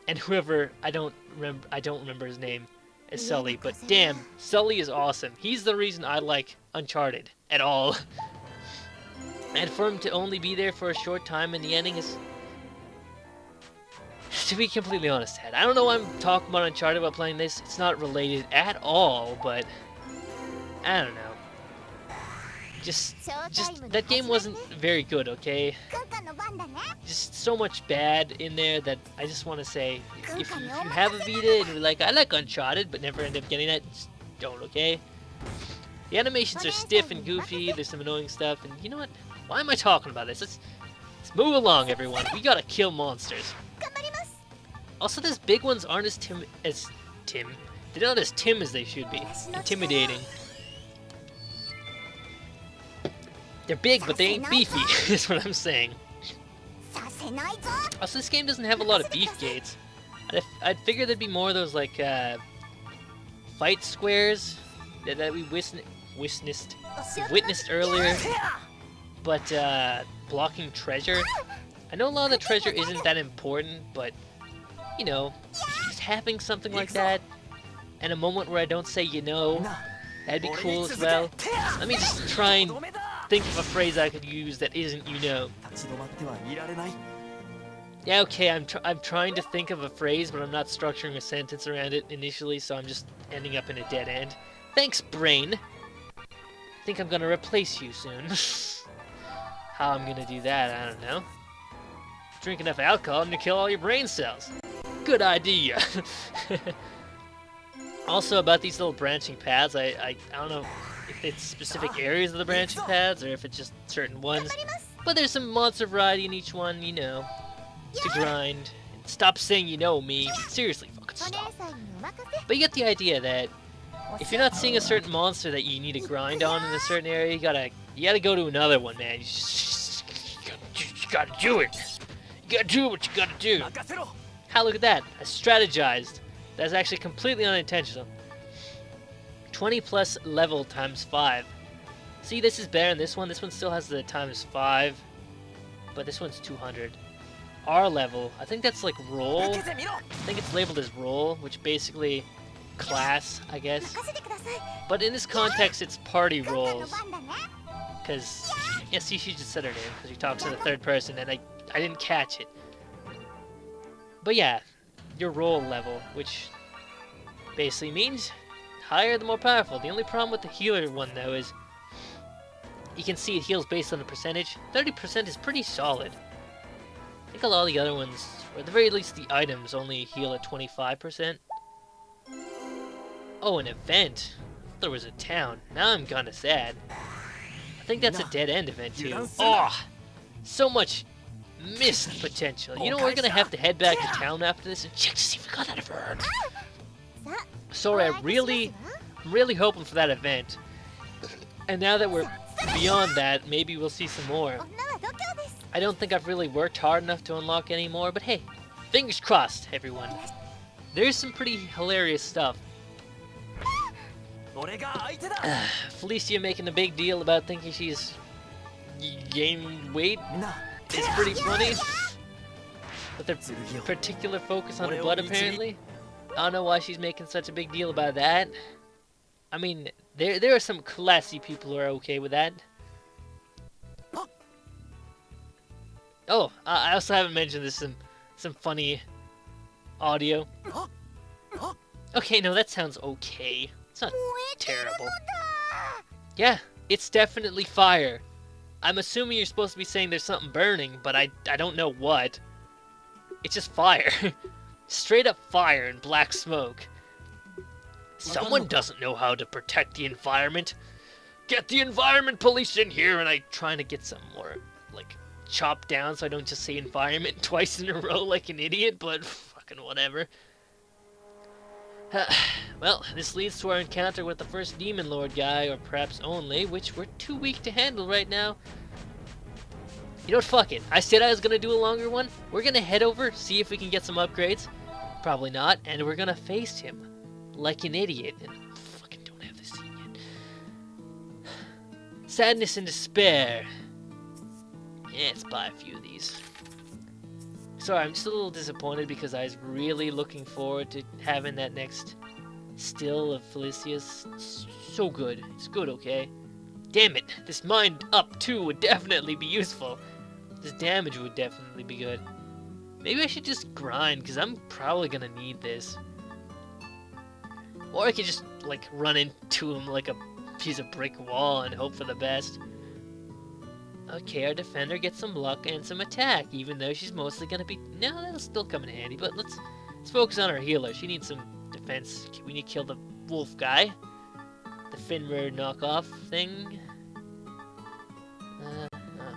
A: and whoever I don't remember his name as Sully. But damn, Sully is awesome. He's the reason I like Uncharted at all. And for him to only be there for a short time in the ending is, to be completely honest, Ted, I don't know why I'm talking about Uncharted while playing this. It's not related at all, but I don't know. Just that game wasn't very good, okay? Just so much bad in there that I just want to say, if you have a Vita and you're like, I like Uncharted, but never end up getting that, just don't, okay? The animations are stiff and goofy, there's some annoying stuff, and you know what? Why am I talking about this? Let's move along, everyone. We gotta kill monsters. Also, these big ones aren't as They're not as Tim as they should be. Intimidating. They're big, but they ain't beefy, is what I'm saying. Also, this game doesn't have a lot of beef gates. I'd figure there'd be more of those, like, fight squares that we witnessed earlier. But, blocking treasure. I know a lot of the treasure isn't that important, but, you know, just having something like that, and a moment where I don't say you know, that'd be cool as well. Let me just try and think of a phrase I could use that isn't you know. Yeah, okay, I'm trying to think of a phrase, but I'm not structuring a sentence around it initially, so I'm just ending up in a dead end. Thanks, brain. I think I'm gonna replace you soon. How I'm gonna do that, I don't know. Drink enough alcohol and you kill all your brain cells. Good idea. Also, about these little branching paths, I don't know if it's specific areas of the branching paths or if it's just certain ones. But there's some monster variety in each one, you know, to grind. Stop saying you know me. Seriously, fucking stop. But you get the idea that if you're not seeing a certain monster that you need to grind on in a certain area, you gotta go to another one, man. You gotta do it. You gotta do what you gotta do. How, look at that. I strategized. That's actually completely unintentional. 20 plus level times 5. See, this is better than this one. This one still has the times 5. But this one's 200. R level, I think that's like roll. I think it's labeled as roll, which basically class, I guess. But in this context, it's party rolls. Because, yes, she just said her name, because she talks in the third person, and I didn't catch it. But yeah, your roll level, which basically means higher the more powerful. The only problem with the healer one, though, is you can see it heals based on the percentage. 30% is pretty solid. I think a lot of the other ones, or at the very least the items, only heal at 25%. Oh, an event. There was a town. Now I'm kinda sad. I think that's a dead end event too. Oh, so much missed potential. You know, we're gonna have to head back to town after this and check to see if we got that event. Sorry, I'm really hoping for that event. And now that we're beyond that, maybe we'll see some more. I don't think I've really worked hard enough to unlock any more, but hey, fingers crossed, everyone. There's some pretty hilarious stuff. Felicia making a big deal about thinking she's gained weight is pretty funny. With their particular focus on the blood, apparently. I don't know why she's making such a big deal about that. I mean, there are some classy people who are okay with that. Oh, I also haven't mentioned this, some funny audio. Okay, no, that sounds okay. It's not terrible. Yeah, it's definitely fire. I'm assuming you're supposed to be saying there's something burning, but I don't know what. It's just fire. Straight up fire and black smoke. Someone doesn't know how to protect the environment. Get the environment police in here, and I'm trying to get some more, like, chopped down so I don't just say environment twice in a row like an idiot, but fucking whatever. Well, this leads to our encounter with the first Demon Lord guy, or perhaps only, which we're too weak to handle right now. You know what, fuck it. I said I was gonna do a longer one. We're gonna head over, see if we can get some upgrades. Probably not, and we're gonna face him like an idiot. And fucking don't have this scene yet. Sadness and despair. Yeah, let's buy a few of these. Sorry, I'm just a little disappointed because I was really looking forward to having that next still of Felicia's. So good. It's good, okay? Damn it, this mind up too would definitely be useful. This damage would definitely be good. Maybe I should just grind, because I'm probably gonna need this. Or I could just, like, run into him like a piece of brick wall and hope for the best. Okay, our defender gets some luck and some attack, even though she's mostly gonna be... No, that'll still come in handy, but let's focus on our healer. She needs some defense. We need to kill the wolf guy. The Finmer knockoff thing.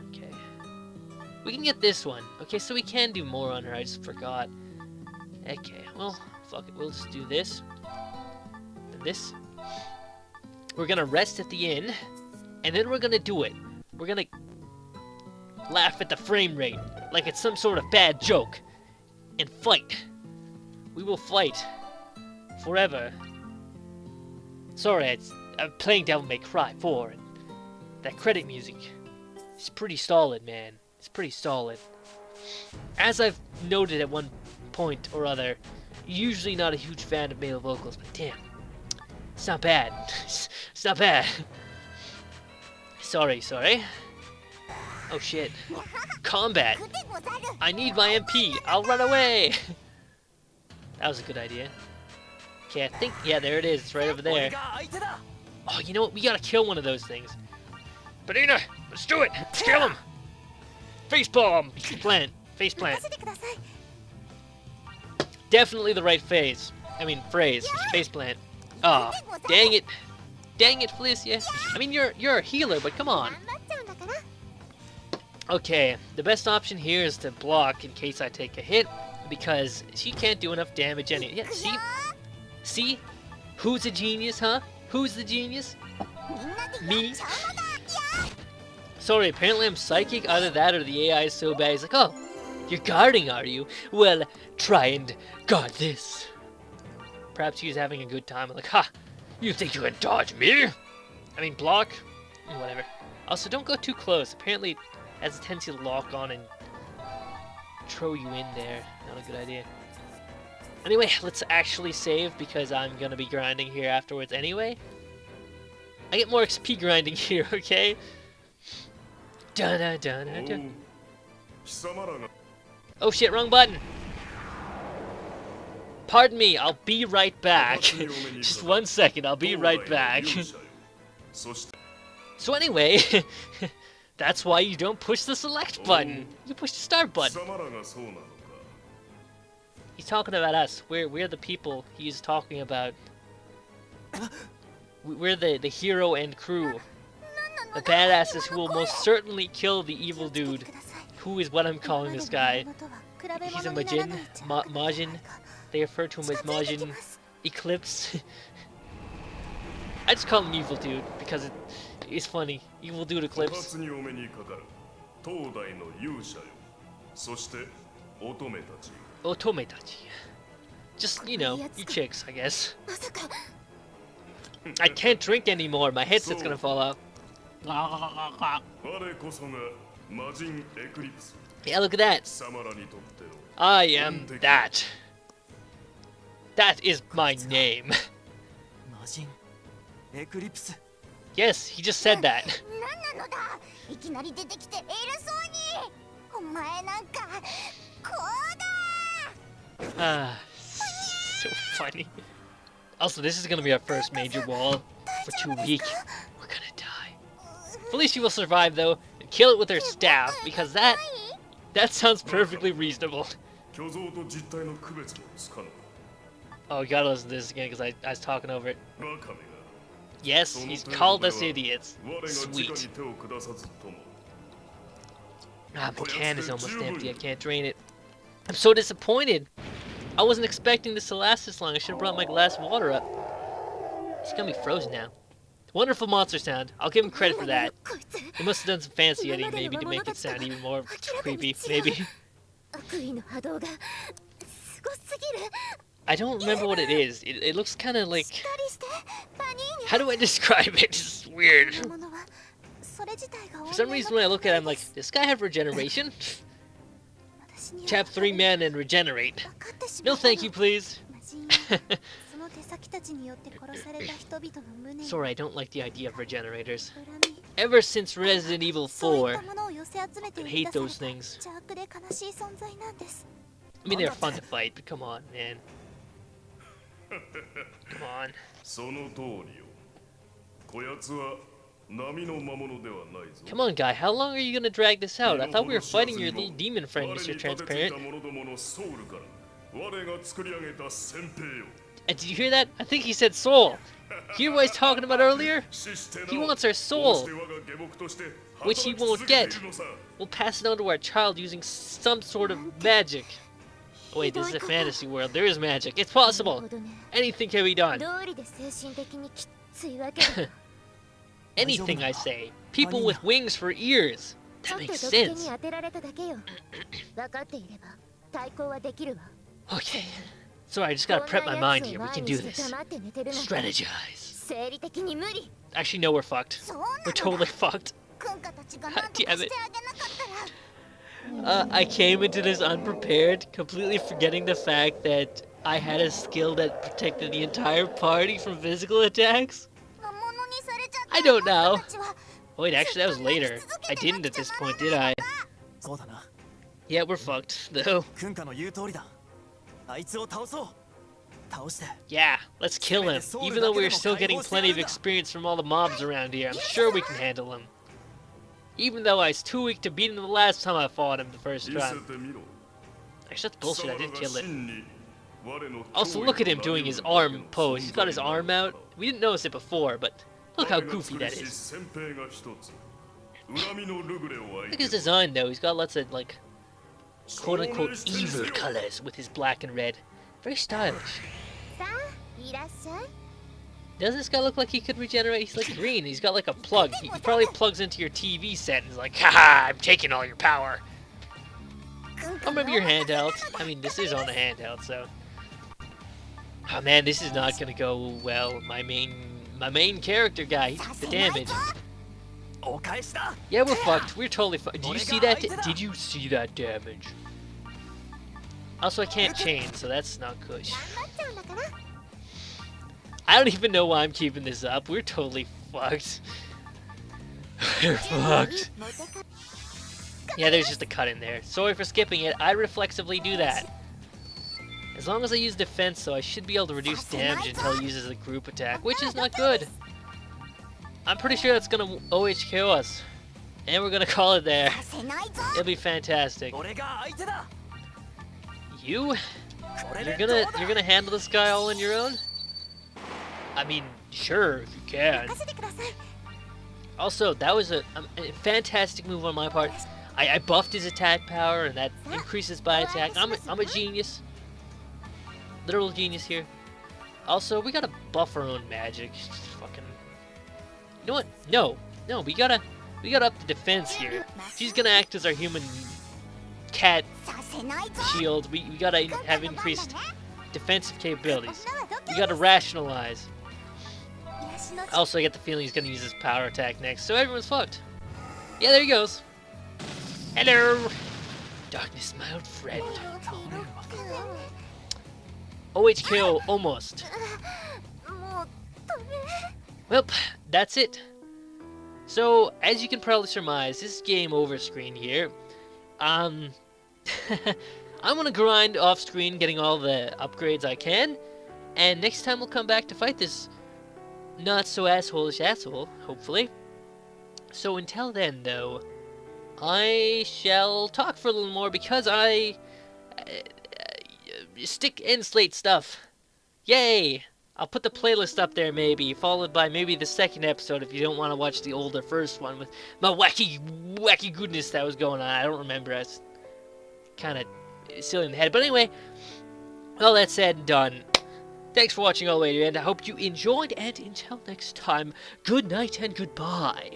A: Okay. We can get this one. Okay, so we can do more on her. I just forgot. Okay, well, fuck it. We'll just do this. And this. We're gonna rest at the inn, and then we're gonna do it. We're gonna laugh at the frame rate like it's some sort of bad joke, and fight. We will fight forever. Sorry, I'm playing Devil May Cry 4, and that credit music is pretty solid, man. It's pretty solid. As I've noted at one point or other, usually not a huge fan of male vocals, but damn, it's not bad. It's not bad. Sorry. Oh shit. Combat. I need my MP. I'll run away. That was a good idea. Okay, I think, yeah, there it is. It's right over there. Oh, you know what? We gotta kill one of those things. Banina, let's do it. Let's kill him. Facepalm. Plant. Faceplant. Definitely the right phase. I mean, phrase. Faceplant. Oh, dang it. Dang it, Felicia. I mean, you're a healer, but come on. Okay, the best option here is to block in case I take a hit, because she can't do enough damage anyway. Yeah, see? See? Who's a genius, huh? Who's the genius? Me? Sorry, apparently I'm psychic. Either that or the AI is so bad. He's like, oh, you're guarding, are you? Well, try and guard this. Perhaps he was having a good time. I'm like, ha! You think you can dodge me? I mean, block? Whatever. Also, don't go too close. Apparently, it has a tendency to lock on and throw you in there. Not a good idea. Anyway, let's actually save because I'm gonna be grinding here afterwards anyway. I get more XP grinding here, okay? Dun-dun-dun-dun-dun. Oh shit, wrong button! Pardon me, I'll be right back. Just 1 second, I'll be right back. So anyway, that's why you don't push the select button. You push the start button. He's talking about us. We're the people he's talking about. We're the hero and crew. The badasses who will most certainly kill the evil dude. Who is what I'm calling this guy. He's a Majin. Majin. They refer to him as Majin Eclipse. I just call him Evil Dude because it's funny. Evil Dude Eclipse. Otometachi. Just, you know, you chicks, I guess. I can't drink anymore. My headset's gonna fall out. Yeah, look at that. I am that. That is my name. Yes, he just said that. So funny. Also, this is gonna be our first major wall for 2 weeks. We're gonna die. Felicia will survive though, and kill it with her staff, because that sounds perfectly reasonable. Oh, you gotta listen to this again because I was talking over it. Yes, he's called us idiots. Sweet. Ah, my can is almost empty. I can't drain it. I'm so disappointed. I wasn't expecting this to last this long. I should have brought my glass of water up. It's gonna be frozen now. Wonderful monster sound. I'll give him credit for that. They must have done some fancy editing maybe to make it sound even more creepy. Maybe. I don't remember what it is. It looks kind of like... How do I describe it? It's weird. For some reason when I look at it, I'm like, does this guy have regeneration? Chap 3 man and regenerate. No thank you, please. Sorry, I don't like the idea of regenerators. Ever since Resident Evil 4, I hate those things. I mean, they're fun to fight, but come on, man. Come on. Come on, guy, how long are you gonna drag this out? I thought we were fighting your little demon friend, Mr. Transparent. And did you hear that? I think he said soul. Hear what he's talking about earlier? He wants our soul, which he won't get. We'll pass it on to our child using some sort of magic. Oh, wait, this is a fantasy world. There is magic. It's possible. Anything can be done. Anything, I say. People with wings for ears. That makes sense. Okay. Sorry, I just gotta prep my mind here. We can do this. Strategize. Actually, no, we're fucked. We're totally fucked. God damn it. I came into this unprepared, completely forgetting the fact that I had a skill that protected the entire party from physical attacks. I don't know. Oh, wait, actually, that was later. I didn't at this point, did I? Yeah, we're fucked, though. Yeah, let's kill him. Even though we're still getting plenty of experience from all the mobs around here, I'm sure we can handle him. Even though I was too weak to beat him the last time I fought him the first time. Actually, that's bullshit, I did kill it. Also, look at him doing his arm pose. He's got his arm out. We didn't notice it before, but look how goofy that is. Look at his design, though. He's got lots of, like, quote-unquote evil colors with his black and red. Very stylish. Does this guy look like he could regenerate? He's like green. He's got like a plug. He probably plugs into your TV set and is like, haha, I'm taking all your power. Or maybe your handheld. I mean, this is on a handheld, so. Oh man, this is not gonna go well. My main character guy, the damage. Yeah, we're fucked. We're totally fucked. Did you see that? Did you see that damage? Also, I can't chain, so that's not good. I don't even know why I'm keeping this up. We're totally fucked. We're fucked. Yeah, there's just a cut in there. Sorry for skipping it. I reflexively do that. As long as I use defense, so I should be able to reduce damage until he uses a group attack, which is not good. I'm pretty sure that's gonna OHKO us. And we're gonna call it there. It'll be fantastic. You're gonna handle this guy all on your own? I mean, sure, if you can. Also, that was a fantastic move on my part. I buffed his attack power, and that increases by attack. I'm a genius. Literal genius here. Also, we gotta buff our own magic. Just fucking. You know what? No, we gotta up the defense here. She's gonna act as our human cat shield. We gotta have increased defensive capabilities. We gotta rationalize. Also, I get the feeling he's gonna use his power attack next, so everyone's fucked. Yeah, there he goes. Hello! Darkness, my old friend. OHKO, almost. Well, that's it. So, as you can probably surmise, this is game over screen here. I'm gonna grind off screen, getting all the upgrades I can, and next time we'll come back to fight this not so asshole-ish asshole, hopefully. So until then, though, I shall talk for a little more because I stick and slate stuff. Yay! I'll put the playlist up there maybe, followed by maybe the second episode if you don't want to watch the older first one with my wacky goodness that was going on. I don't remember. I was kind of silly in the head. But anyway, all that said and done, thanks for watching all the way to the end. I hope you enjoyed, and until next time, good night and goodbye.